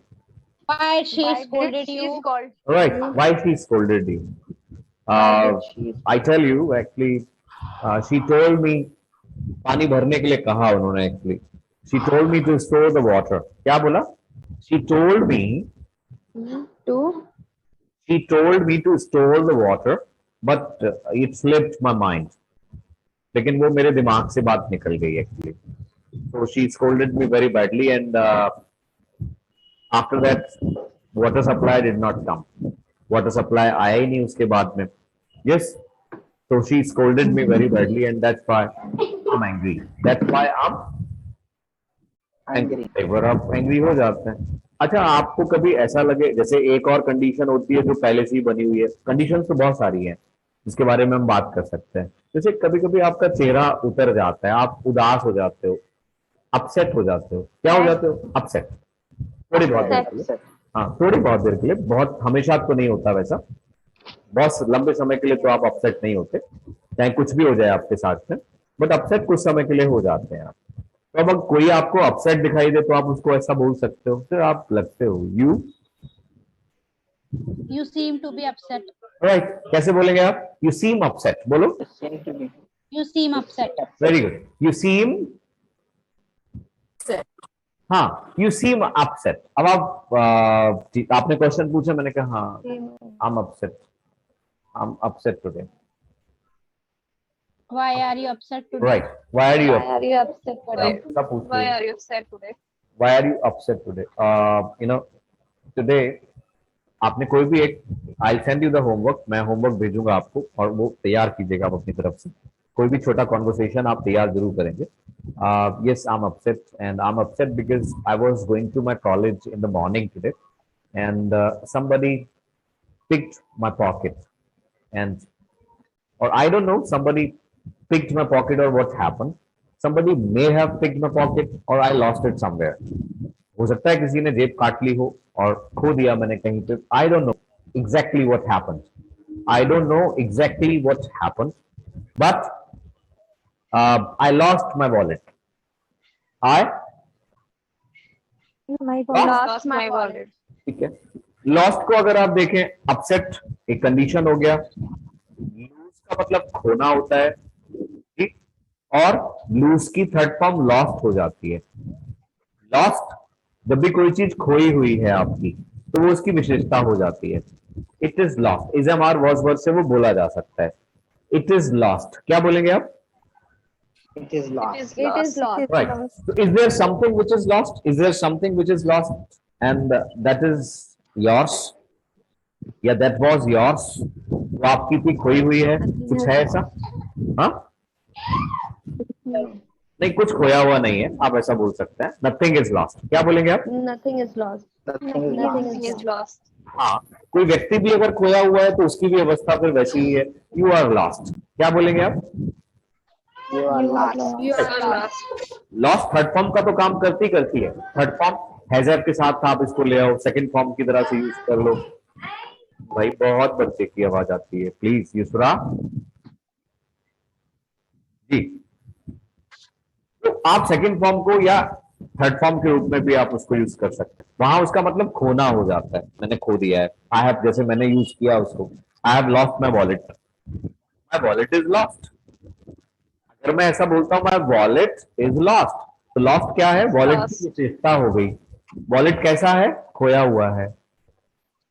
Why she Why did scolded she you? scold? Right, why she scolded you? Why did she? I tell you actually, she told me, पानी भरने के लिए कहा उन्होंने actually. She told me to store the water. क्या बोला? She told me To? to store the water, but it slipped my mind. लेकिन वो मेरे दिमाग से बात निकल गई actually. So she scolded me very badly, and after that, water supply did not come. Water supply आया ही नहीं उसके बाद में. Yes. So she scolded me very badly, and that's why I'm angry. That's why I'm Angry. एक बार आप angry हो जाते हैं। अच्छा, आपको कभी ऐसा लगे, जैसे एक और कंडीशन होती है जो पहले से ही बनी हुई है, कंडीशन तो बहुत सारी हैं जिसके बारे में हम बात कर सकते हैं। जैसे कभी कभी आपका चेहरा उतर जाता है, आप उदास हो जाते हो, अपसेट हो जाते हो, क्या हो जाते हो? अपसेट, थोड़ी बहुत देर के लिए, Upset. हाँ थोड़ी बहुत देर के लिए, बहुत हमेशा तो नहीं होता वैसा, बहुत लंबे समय के लिए तो आप अपसेट नहीं होते, चाहे कुछ भी हो जाए आपके साथ में, बट अपसेट कुछ समय के लिए हो जाते हैं आप। तो अब कोई आपको अपसेट दिखाई दे तो आप उसको ऐसा बोल सकते हो, फिर आप लगते हो, You seem to be upset. Right, कैसे बोलेंगे आप? यू सीम अपसेट, बोलो। Seem to be. You seem upset. Very good, you seem, Upset. हाँ, यू सीम अपसेट। अब आप आपने क्वेश्चन पूछा, मैंने कहा हाँ, I am upset today, Why are you upset today? Right, why are you Why are you upset today? सब पूछते Why हैं, are you sad today? why are you upset today? You know, today आपने कोई भी एक, I'll send you the homework, मैं homework भेजूंगा आपको और वो तैयार कीजिएगा आप अपनी तरफ से। कोई भी छोटा कॉन्वर्सेशन आप तैयार जरूर करेंगे। Yes, I'm upset, and I'm upset because I was going to my college in the morning today, and somebody picked my pocket, and or I don't know, somebody picked my pocket or what happened. Somebody may have picked my pocket or I lost it somewhere. हो सकता है किसी ने जेब काट ली हो और खो दिया मैंने कहीं पे। I don't know exactly what happened. I don't know exactly what happened, but I lost my wallet. I My Lost my wallet. ठीक है, लॉस्ट को अगर आप देखें, अपसेट एक कंडीशन हो गया, लूज का मतलब खोना होता है, ठीक, और लूज की थर्ड फॉर्म लॉस्ट हो जाती है। लॉस्ट, जब भी कोई चीज खोई हुई है आपकी तो वो उसकी विशेषता हो जाती है, it is lost. Is am are was word से वो बोला जा सकता है, इट इज लॉस्ट, क्या बोलेंगे आप? It is lost. It is lost. Right. So is there something which is lost? Is there something which is lost and that is yours? या that was yours? वो आपकी थी, खोई हुई है, कुछ है ऐसा? हाँ? नहीं, कुछ खोया हुआ नहीं है, आप ऐसा बोल सकते हैं. Nothing is lost. क्या बोलेंगे आप? Nothing is lost. Nothing is Nothing lost. is lost. हाँ, कोई व्यक्ति भी अगर खोया हुआ है तो उसकी भी अवस्था फिर वैसी ही है. You are lost. क्या बोलेंगे आप? You are lost. You You are are lost. lost. Lost third form का तो काम करती है. थर्ड फॉर्म हैजर के साथ आप इसको ले आओ, सेकंड फॉर्म की तरह से यूज कर लो. भाई बहुत बच्चे की आवाज आती है, प्लीज युसरा जी. तो आप सेकंड फॉर्म को या थर्ड फॉर्म के रूप में भी आप उसको यूज कर सकते हैं. वहां उसका मतलब खोना हो जाता है, मैंने खो दिया है. आई हैव, जैसे मैंने यूज किया उसको, I have lost my wallet. My wallet is lost. अगर मैं ऐसा बोलता हूँ माई वॉलेट इज लॉस्ट, तो लॉस्ट क्या है? वॉलेट की विशेषता हो गई. वॉलेट कैसा है? खोया हुआ है.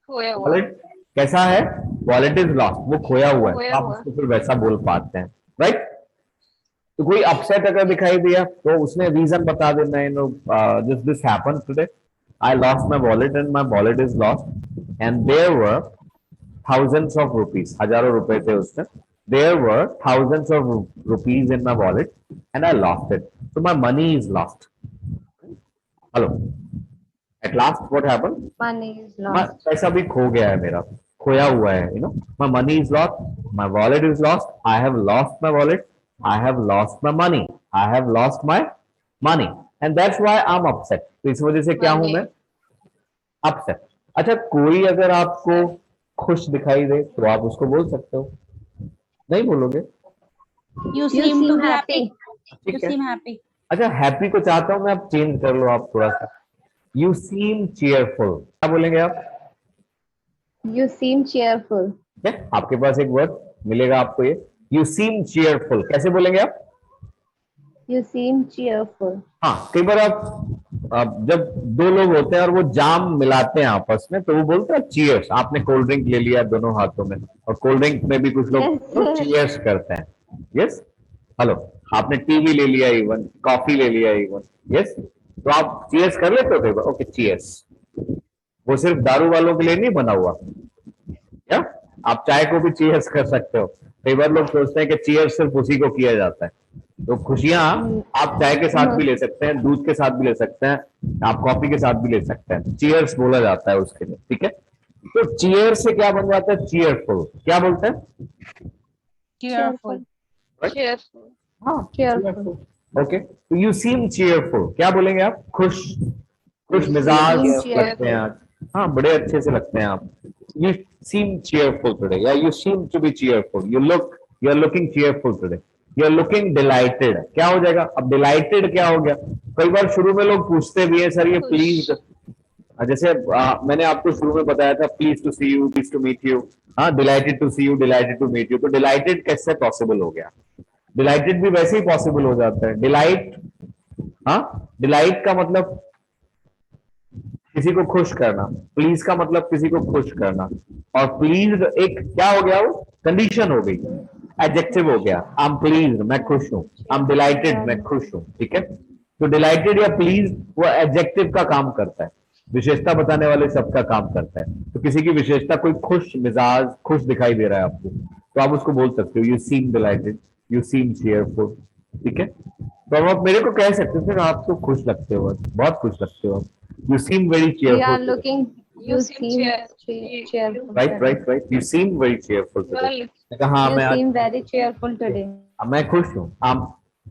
खोया हुआ. वॉलेट कैसा है? वॉलेट इज लॉस्ट, वो खोया हुआ है. खोया आप हुआ. उसको फिर वैसा बोल पाते हैं, राइट? तो कोई अपसेट अगर दिखाई दिया तो उसने रीजन बता देना है. No, this happened today, I lost my wallet and my wallet is lost and there were thousands of rupees, हजारों रुपए थे उसमें. There were thousands of rupees in my wallet and I lost it. So my money is lost. Hello. At last what happened? Money is My lost. पैसा भी खो गया है मेरा, खोया हुआ है. You know, my money is lost, my wallet is lost, I have lost my wallet, I have lost my money, I have lost my money, and that's why I'm upset. तो इस वजह से क्या हूं Money. मैं? Upset. अच्छा, कोई अगर आपको खुश दिखाई दे तो आप उसको बोल सकते हो, नहीं बोलोगे? You You seem to seem be happy. happy. You ठीक है. seem happy. अच्छा, हैप्पी को चाहता हूं मैं, आप चेंज कर लो आप थोड़ा सा. यू सीम चीयरफुल, क्या बोलेंगे आप? You seem cheerful. ठीक है, आपके पास एक वर्ड मिलेगा आपको ये. यू सीम चीयरफुल, कैसे बोलेंगे आप? You seem cheerful. हाँ, कई बार आप जब दो लोग होते हैं और वो जाम मिलाते हैं आपस में तो वो बोलते हैं चीयर्स. आपने कोल्ड ड्रिंक ले लिया दोनों हाथों में, और कोल्ड ड्रिंक में भी कुछ लोग चीयर्स करते हैं. यस. हेलो, आपने टीवी ले लिया, इवन कॉफी ले लिया इवन. यस, तो आप चीयर्स कर लेते हो कई बार. Okay, cheers. वो सिर्फ दारू वालों के लिए नहीं बना हुआ, क्या? आप चाय को भी चीयर्स कर सकते हो. कई बार लोग सोचते हैं कि चीयर्स सिर्फ उसी को किया जाता है. तो खुशियां आप चाय के साथ भी ले सकते हैं, दूध के साथ भी ले सकते हैं, आप कॉफी के साथ भी ले सकते हैं. चीयर्स बोला जाता है उसके लिए, ठीक है? तो चीयर से क्या बन जाता है? चीयरफुल. क्या बोलते हैं? Cheerful. Cheerful. हाँ, Cheerful. ओके. तो यू सीम चीयरफुल, क्या बोलेंगे आप? खुश, खुश मिजाज cheerful. लगते हैं आज. हाँ, बड़े अच्छे से लगते हैं आप. यू सीम चीयरफुल टुडे, या you seem to be cheerful. You are looking cheerful today. You are looking delighted. क्या हो जाएगा अब? डिलाइटेड क्या हो गया? कई बार शुरू में लोग पूछते भी है, सर ये प्लीज, जैसे मैंने आपको शुरू में बताया था, please to see you, please to meet you. हाँ, delighted to see you, delighted to meet you. तो डिलाइटेड कैसे पॉसिबल हो गया? डिलाइटेड भी वैसे ही पॉसिबल हो जाता है. डिलाइट, हाँ, डिलाइट का मतलब किसी को खुश करना. प्लीज का मतलब किसी को खुश करना. और प्लीज एक क्या हो गया? वो कंडीशन हो गई, एडजेक्टिव हो गया. आई एम प्लीज, मैं खुश हूं. आई एम डिलाइटेड, मैं खुश हूं. ठीक है. तो डिलाइटेड या प्लीज वो एडजेक्टिव का काम करता है, विशेषता बताने वाले शब्द का काम करता है. तो किसी की विशेषता, कोई खुश मिजाज, खुश दिखाई दे रहा है आपको, तो आप उसको बोल सकते हो you seem dilated, you seem cheerful. ठीक है. तो आप मेरे को कह सकते हो, फिर आप तो खुश लगते हो, बहुत खुश लगते हो. You seem very We are cheerful. looking. You You seem seem cheerful. Right. You seem very cheerful. Well, हाँ, You मैं seem very cheerful today. मैं खुश हूँ. आम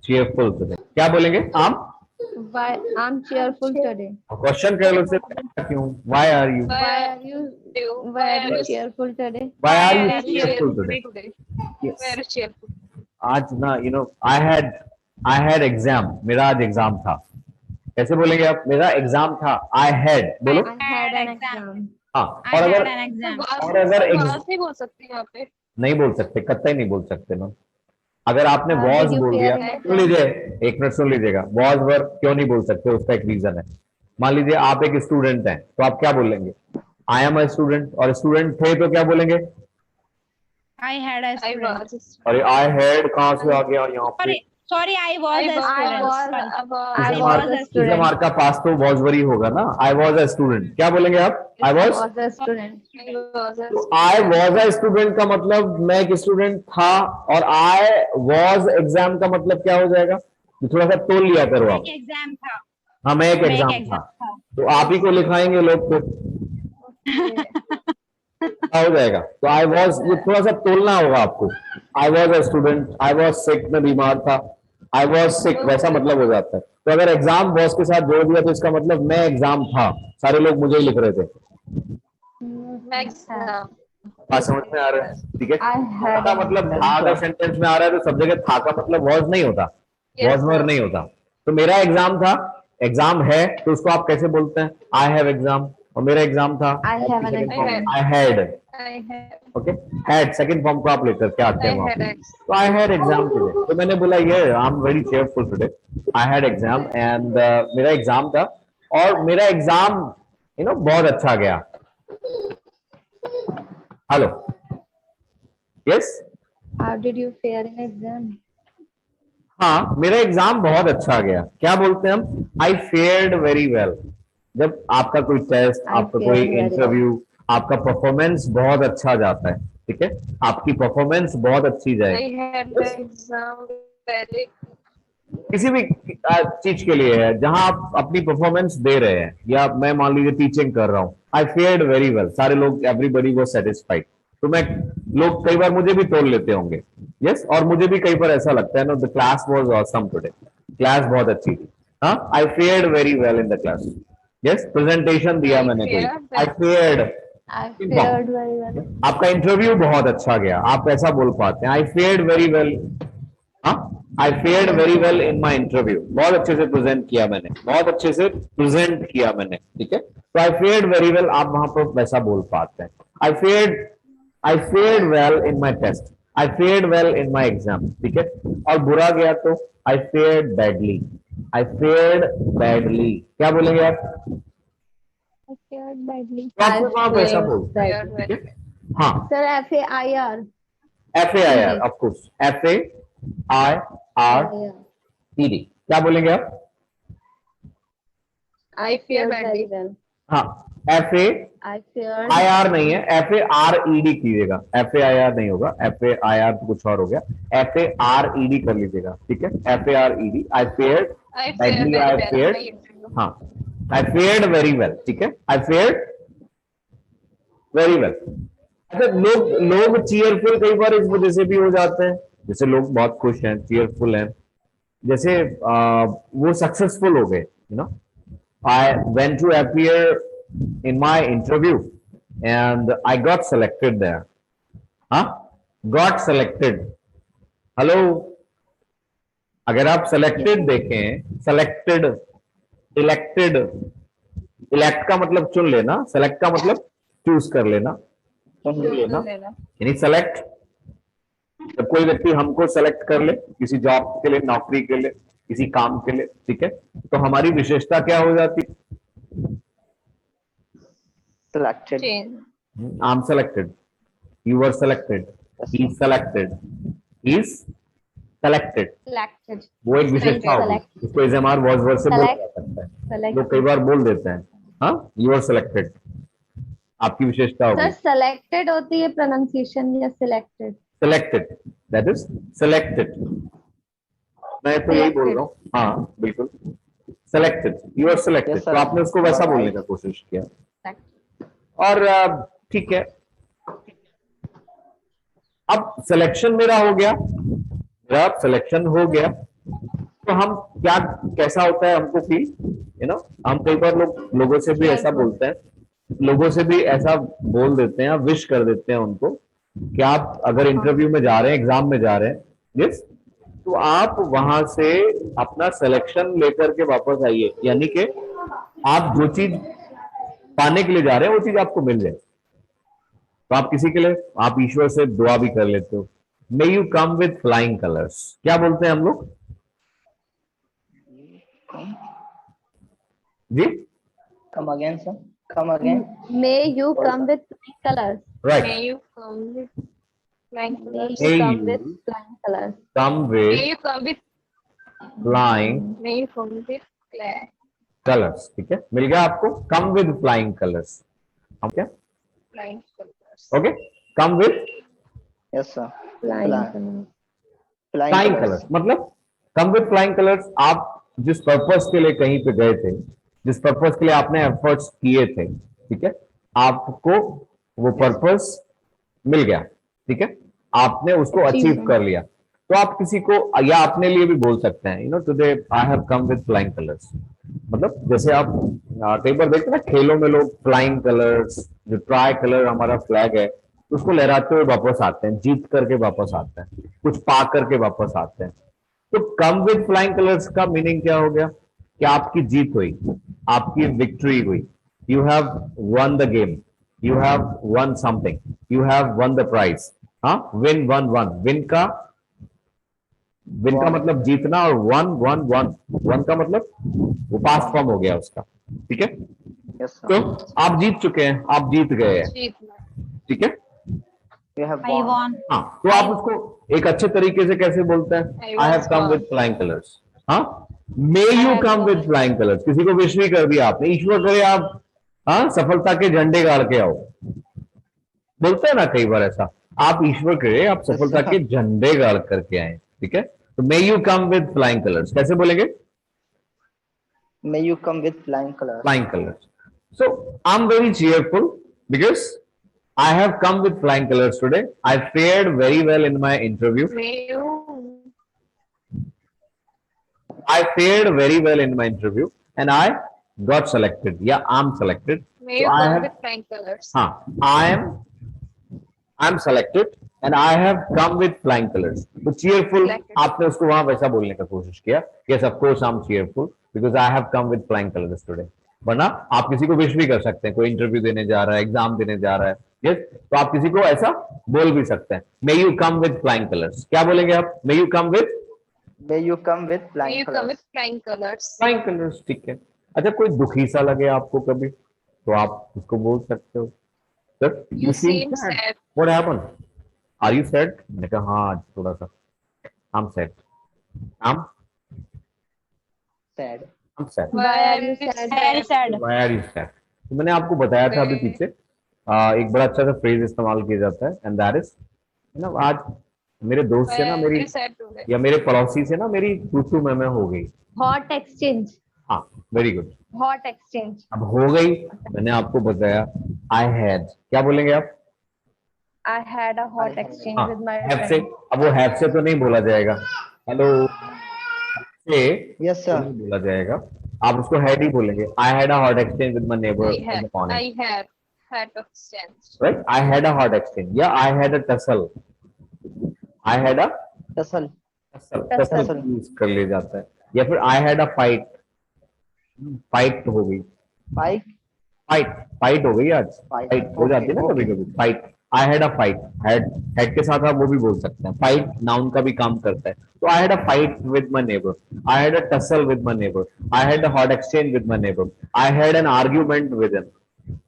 चीयरफुल टुडे. क्या बोलेंगे? आम. Why I'm cheerful today? Question कर लो सिर्फ, क्यों? Why are you? Why are you cheerful today? Why are you Very cheerful cheerful today? today. Yes. Very cheerful. आज ना, you know, I had exam. मेरा आज एग्जाम था. कैसे बोलेंगे आप? मेरा एग्जाम था. आई हैड, बोलो. I had an exam. हाँ. I और had अगर an exam. और अगर आवाज नहीं बोल सकती यहाँ पे. नहीं बोल सकते, कतई नहीं बोल सकते ना. अगर आपने वॉज did you बोल fear दिया, an सुन लीजिए, एक मिनट सुन लीजिएगा. वॉज वर क्यों नहीं बोल सकते, उसका एक रीजन है. मान लीजिए आप एक स्टूडेंट हैं, तो आप क्या बोलेंगे? I am a student. और स्टूडेंट थे तो क्या बोलेंगे? I had a I student. was. अरे आई हैड कहाँ से आ गया यहाँ पे? Sorry, I was I a was. student. I इसमें was मार्क a इसमें student. मार्क का पास तो वॉज वरी होगा ना. I was a student. क्या बोलेंगे आप? I was. Was a student. I was. तो आई वॉज अ स्टूडेंट का मतलब मैं एक स्टूडेंट था, और आई वॉज एग्जाम का मतलब क्या हो जाएगा? तो थोड़ा सा तोल लिया करो आप. एक एग्जाम था. हाँ, मैं एक मैं एक एग्जाम एग्जाम था. था. तो आप ही को लिखाएंगे लोग फिर. क्या हो जाएगा? तो आई वॉज, ये थोड़ा सा तोलना होगा आपको. I was a student, I was sick, मैं बीमार था. आई वॉज सिक वैसा मतलब हो जाता है. तो अगर एग्जाम वॉज के साथ जोड़ दिया तो इसका मतलब मैं एग्जाम था. सारे लोग मुझे ही लिख रहे थे. Max. बात समझ में आ रहा है? ठीक है. I had था मतलब था अगर सेंटेंस में आ रहा है तो सब जगह था का मतलब वॉज नहीं होता, वॉज वर नहीं होता. तो मेरा एग्जाम था, एग्जाम है, तो उसको आप कैसे बोलते हैं? I have exam. और मेरा एग्जाम था, I have an exam. I had. I had. Okay, had second form को आप लेकर क्या आते I हैं वहां had. पे? तो आई हैड एग्जाम टुडे. तो मैंने बोला ये I am very cheerful today. I had exam and मेरा एग्जाम था, और मेरा एग्जाम बहुत अच्छा गया. Hello. Yes. How did you fare in exam? हाँ, मेरा एग्जाम बहुत अच्छा गया. क्या बोलते हैं हम? आई फेयर्ड वेरी वेल. जब आपका कोई टेस्ट, I आपका fared कोई very well. इंटरव्यू, आपका परफॉर्मेंस बहुत अच्छा जाता है. ठीक है, आपकी परफॉर्मेंस बहुत अच्छी I जाएगी. had the exam very. किसी भी चीज के लिए है जहां आप अपनी परफॉर्मेंस दे रहे हैं, या मैं मान लीजिए टीचिंग कर रहा हूँ. आई फेयर्ड वेरी वेल. सारे लोग, एवरीबडी वाज सेटिस्फाइड. तो मैं, लोग कई बार मुझे भी तोड़ लेते होंगे. यस, और मुझे भी कई बार ऐसा लगता है, no the class was awesome today. Class बहुत अच्छी थी. हाँ, I fared very well in the class. Yes, presentation दिया मैंने कोई. I fared. I fared very well. आपका इंटरव्यू बहुत अच्छा गया, आप ऐसा बोल पाते हैं. I fared very well. हाँ, I fared very well in my interview. बहुत अच्छे से प्रेजेंट किया मैंने, बहुत अच्छे से प्रेजेंट किया मैंने. ठीक है, तो आई फेयर्ड वेरी वेल आप वहां पर वैसा बोल पाते हैं. I fared well in my test. I fared well in my exam. ठीक है, और बुरा गया तो आई फेयर्ड बैडली. आई फेयर्ड बैडली. क्या बोलेंगे आप? I fared badly. तो आप वहां पर ऐसा fared बोलते हैं. Fared ठीक badly. है. हाँ, Sir, FAIR. FAIR, of course. FAIR ED. क्या बोलेंगे आप? I fared very badly. well. हाँ, I fared. FAIR नहीं है, FARED कीजिएगा. FAIR नहीं होगा, FAIR तो कुछ और हो गया. FARED कर लीजिएगा. ठीक है, FARED. I fared I fared badly. very I well in फेयर्ड. my interview. हाँ, आई फेयर्ड वेरी वेल. ठीक है, आई फेयर्ड वेरी वेल. अच्छा, लोग चीयरफुल कई बार इस वजह से भी हो जाते हैं, जैसे लोग बहुत खुश हैं, चीयरफुल हैं, जैसे वो सक्सेसफुल हो गए. I went to appear in my interview and I got selected there. हाँ, गॉट सेलेक्टेड. हेलो. अगर आप सेलेक्टेड देखें, सेलेक्टेड, इलेक्टेड. इलेक्ट का मतलब चुन लेना, सेलेक्ट का मतलब चूज कर लेना, चुन लेना. यानी सेलेक्ट, जब कोई व्यक्ति हमको सेलेक्ट कर ले किसी जॉब के लिए, नौकरी के लिए, किसी काम के लिए, ठीक है, तो हमारी विशेषता क्या हो जाती? Selected. Change. I am selected, you were selected, he is selected, he is selected. Selected. वो एक विशेषता होगी. Select. उसको एजएमआर वॉज वर से बोला Select. जा सकता है. Select. लोग कई बार बोल देते हैं. हाँ, यू आर सेलेक्टेड, आपकी विशेषता Sir, होगी. selected होती है pronunciation या selected? Selected, that is selected. मैं तो यही बोल रहा हूँ. हाँ, बिल्कुल. Selected, you are selected. Yes, तो sir. आपने उसको वैसा Right. बोलने का कोशिश किया. Select. और ठीक है, अब सिलेक्शन मेरा हो गया. जब सिलेक्शन हो गया तो हम क्या, कैसा होता है हमको फील, हम कई बार लोगों से भी ऐसा बोलते हैं, लोगों से भी ऐसा बोल देते हैं, विश कर देते हैं उनको कि आप अगर इंटरव्यू में जा रहे हैं, एग्जाम में जा रहे हैं, यस, तो आप वहां से अपना सिलेक्शन लेकर के वापस आइए. यानी कि आप जो चीज पाने के लिए जा रहे हैं वो चीज आपको मिल जाए. तो आप किसी के लिए, आप ईश्वर से दुआ भी कर लेते हो, मे you come with flying colours. क्या बोलते हैं हम लोग जी? Come again, sir. Come again. May you come with flying colors. Right. May you come with Flying May colors. you May come you with flying colors. come May with you come with flying May you come with flying colors. ठीक है, मिल गया आपको, come with flying colors. हम क्या, colors. Okay, come with Yes, sir. Flying Fly- colors. Flying flying colors. colors. मतलब come with flying colors, आप जिस purpose के लिए कहीं पे गए थे, जिस पर्पस के लिए आपने एफर्ट्स किए थे, ठीक है, आपको वो पर्पस मिल गया, ठीक है, आपने उसको अचीव Achievement. कर लिया, तो आप किसी को या अपने लिए भी बोल सकते हैं, today I have come with flying colours. मतलब जैसे आप कई बार देखते हैं ना खेलों में लोग फ्लाइंग कलर्स, जो ट्राई कलर हमारा फ्लैग है उसको लहराते हुए वापस आते हैं, जीत करके वापस आते हैं, कुछ पा करके वापस आते हैं। तो कम विद फ्लाइंग कलर्स का मीनिंग क्या हो गया कि आपकी जीत हुई, आपकी विक्ट्री हुई, you have won the game, you have won something, you have won the prize. हाँ, विन वन वन, विन का मतलब जीतना, और वन वन वन, वन का मतलब वो पास्ट फॉर्म हो गया उसका, ठीक है। Yes, sir. तो आप जीत चुके हैं, आप जीत गए हैं, जीतना. ठीक है। You have I won. won. हाँ, तो आप उसको एक अच्छे तरीके से कैसे बोलते हैं, I I have was come won. With flying colours. हाँ, may you come with flying colours, किसी को विश भी कर दिया आपने, ईश्वर करे आप हाँ सफलता के झंडे गाड़ के आओ, बोलते हैं ना कई बार ऐसा, आप ईश्वर करे आप सफलता के झंडे गाड़ करके आए, ठीक है। तो मे you come with flying colours कैसे बोलेंगे, May you come with flying colors. flying colors. So I'm very cheerful because I have come with flying colors today. I fared very well in my interview. May you I fared very well in my interview and I got selected. Yeah, I'm selected. May So you I come have, with flying colors. I'm selected and I have come with flying colors. So cheerful, Selected. आपने उसको वहां वैसा बोलने का कोशिश किया. Yes, of course I'm cheerful because I have come with flying colors today. वरना आप किसी को विश भी कर सकते हैं, कोई इंटरव्यू देने जा रहा है, एग्जाम देने जा रहा है, यस, तो आप किसी को ऐसा बोल भी सकते हैं, मे you come with flying colours. क्या बोलेंगे आप, मे you come with May you come with May flying you come colors. with flying colors. Flying colours, ठीक है। अच्छा, कोई दुखी सा लगे आपको कभी तो आप उसको बोल सकते हो, sir You seem sad. What happened, are you sad, मैंने कहा हाँ आज थोड़ा सा I am sad, I Sad. Am sad, Why are you sad? Very sad. Why are you sad. तो मैंने आपको बताया था अभी पीछे, एक बड़ा अच्छा सा फ्रेज इस्तेमाल किया जाता है एंड दैट इज, आज मेरे दोस्त Why से ना are मेरी you sad today? या मेरे पड़ोसी से ना मेरी तू मैं हो गई। Hot exchange. हाँ, वेरी गुड, Hot exchange. अब हो गई, मैंने आपको बताया आई हैड, क्या बोलेंगे आप, I had a hot I had- exchange हाँ, with my हैव से, friend. अब वो हैव से तो नहीं बोला जाएगा, हेलो से Yes, तो sir. नहीं बोला जाएगा, आप उसको हैड ही बोलेंगे। I had a hot exchange with my neighbour I in the had morning, had exchange. Right, I had a hot exchange या I had a tussle, I had a Tussle. Tussle use कर लिया जाता है, या फिर I had a fight, fight हो गई, Fight. Fight fight हो गई आज, Fight. फाइट हो जाती है ना Okay, कभी कभी, fight, I had a fight, head के साथ आप वो भी बोल सकते हैं, फाइट नाउन का भी काम करता है। तो I had a fight with my neighbour, I had a tussle with my neighbour, I had a hot exchange with my neighbour, I had an argument with him,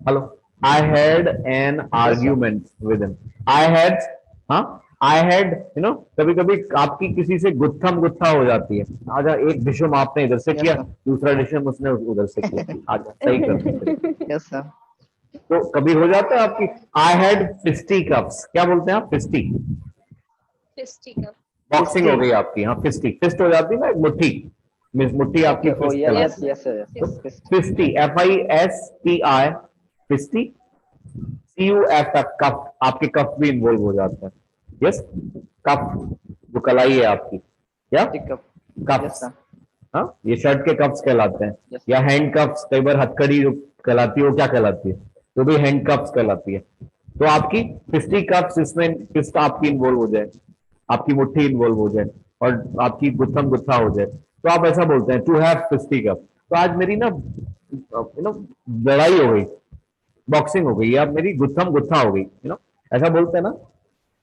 hello, I had an argument with him, I had, हाँ, I had, कभी कभी आपकी किसी से गुत्थम गुत्था हो जाती है, आजा एक डिशम आपने इधर से Yes, किया, sir. दूसरा डिशम उसने उधर से किया, आजा सही कर। Yes, sir. तो कभी हो जाता है आपकी, आई हैड फिस्टी कप्स, क्या बोलते हैं आप, फिस्टी, Fisty cup. बॉक्सिंग हो गई आपकी, हाँ फिस्टी, फिस्ट हो जाती है ना एक मुट्ठी, मुट्ठी आपकी Okay. Oh, फिस्ट yeah, कहलाती yes, है। yes, sir. Yes. फिस्टी, FISTI, फिस्टी, CUF, कफ, आपके कफ भी इन्वॉल्व हो जाता है, यस, कफ जो कलाई है आपकी, क्या Pick up. Yes, coughs, sir. हाँ, ये शर्ट के कफ्स कहलाते हैं, Yes. या हैंड कफ्स, कई बार हथकड़ी जो कहलाती है वो क्या कहलाती है, तो भी हैंड कफ्स कहलाती है। तो आपकी फिस्टी कफ्स, इसमें फिस्ट आपकी इन्वॉल्व हो जाए, आपकी मुट्ठी इन्वॉल्व हो जाए और आपकी गुत्थम गुत्था हो जाए, तो आप ऐसा बोलते हैं टू हैव फिस्टी कप। तो आज मेरी ना लड़ाई हो गई, बॉक्सिंग हो गई, या मेरी गुत्थम गुत्था हो गई, ऐसा बोलते हैं ना,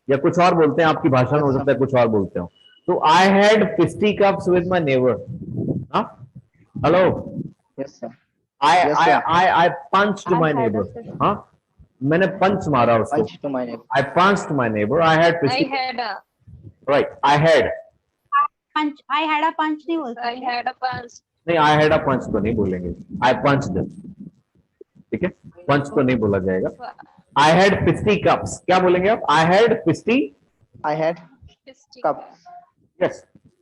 या कुछ और बोलते हैं, आपकी भाषा में हो सकता है कुछ और बोलते हो। तो I had fisticuffs with my neighbour, हाँ, hello, Yes, sir. I Yes, I sir. I I punched I my had a neighbor. fist. Huh? मैंने पंच मारा उसको. Punch to my neighbor. I punched my neighbor. I had I fisty. had a Right. I had. Punch I had a punch नहीं बोल I had a punch. नहीं, I had a punch तो नहीं बोलेंगे. I punched them. ठीक है, पंच तो नहीं बोला जाएगा. I had fisty cups. क्या बोलेंगे आप? I had fisty. I had Fisty. cups. Yes.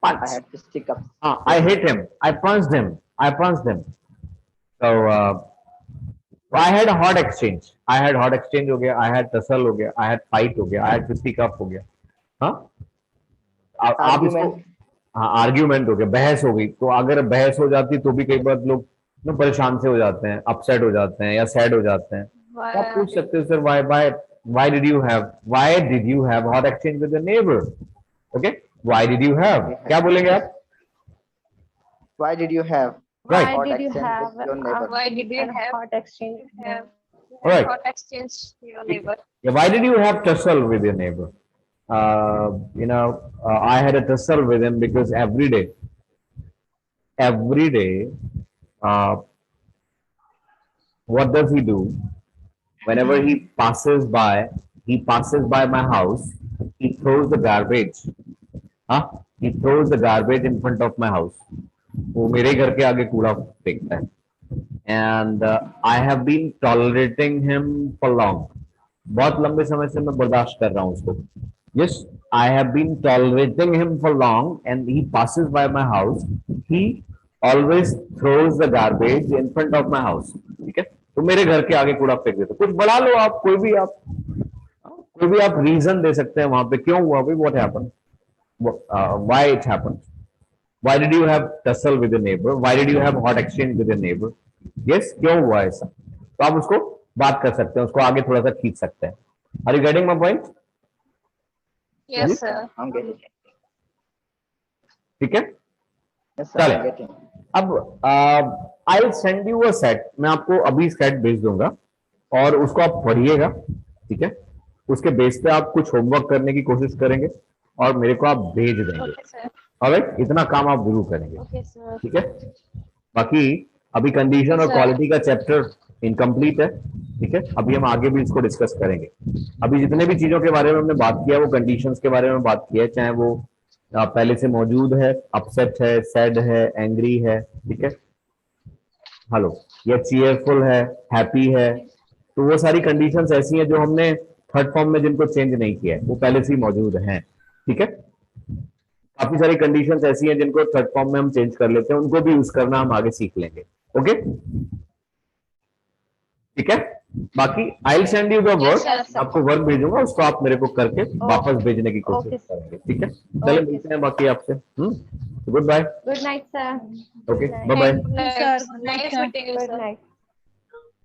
Punch. I had fisty cups. I hit him. I punched him. I punched him. So I had a hot exchange. I had hot exchange हो गया. I had tussle हो गया. I had fight हो गया. I had fisty cup हो गया. हाँ. आप इसको Argument. हाँ आर्ग्यूमेंट हो गया, बहस हो गई. तो अगर बहस हो जाती तो भी कई बार लोग ना परेशान से हो जाते हैं, अपसेट हो जाते हैं या सैड हो जाते हैं. तो आप पूछ सकते हो sir why did you have hot exchange with your neighbor? Okay, why did you have? क्या बोलेंगे आप? Why did you have Right. Why hot did you exchange have with your neighbor? Why did you a have hot exchange? have Right. hot exchange with your neighbor? Yeah, why did you have tussle with your neighbor? I had a tussle with him because every day, what does he do? Whenever he passes by my house, he throws the garbage. He throws the garbage in front of my house. वो मेरे घर के आगे कूड़ा फेंकता है. And I have been tolerating him for long. बहुत लंबे समय से मैं बर्दाश्त कर रहा हूँ उसको. Yes, I have been tolerating him for long, and he passes by my house. He always throws the garbage in front of my house. ठीक है? तो मेरे घर के आगे कूड़ा फेंक देते. कुछ बढ़ा लो आप, कोई भी आप रीजन दे सकते हैं वहां पे क्यों हुआ भाई. What happened? Why it happened? Why did you have tussle with your neighbor? Why did you have hot exchange with your neighbor? Yes, क्यों हुआ ऐसा? तो आप उसको बात कर सकते हैं, उसको आगे थोड़ा सा खींच सकते हैं. Are you getting my point? Yes, sir. I'm getting it. ठीक है. Yes, sir. चले. I'm getting it. अब I'll send you a set. मैं आपको अभी सेट भेज दूंगा और उसको आप पढ़िएगा. ठीक है. उसके बेस पे आप कुछ होमवर्क करने की कोशिश करेंगे और मेरे को आप भेज देंगे. Okay, sir. ऑलराइट, इतना काम आप जरूर करेंगे. Okay, sir. ठीक है. बाकी अभी कंडीशन और Sir. क्वालिटी का चैप्टर इनकम्प्लीट है. ठीक है. अभी हम आगे भी इसको डिस्कस करेंगे. अभी जितने भी चीजों के बारे में हमने बात किया वो कंडीशंस के बारे में बात किया है, चाहे वो पहले से मौजूद है, अपसेट है, सैड है, एंग्री है. ठीक है. हेलो, या चीयरफुल है, हैप्पी है. तो वो सारी कंडीशंस ऐसी हैं जो हमने थर्ड फॉर्म में जिनको चेंज नहीं किया है वो पहले से ही मौजूद हैं. ठीक है. काफी सारी कंडीशंस ऐसी हैं जिनको थर्ड फॉर्म में हम चेंज कर लेते हैं, उनको भी यूज करना हम आगे सीख लेंगे. ओके. ठीक है. बाकी I will send you the work. Yes, sir. आपको वर्क भेजूंगा, उसको आप मेरे को करके वापस भेजने की कोशिश Okay. करेंगे. ठीक है. चलो मिलते हैं बाकी आपसे. Goodbye. Good night, sir. Okay, Good night. Bye bye. Nice, sir. Good night, nice sir. meeting you, Good sir. night.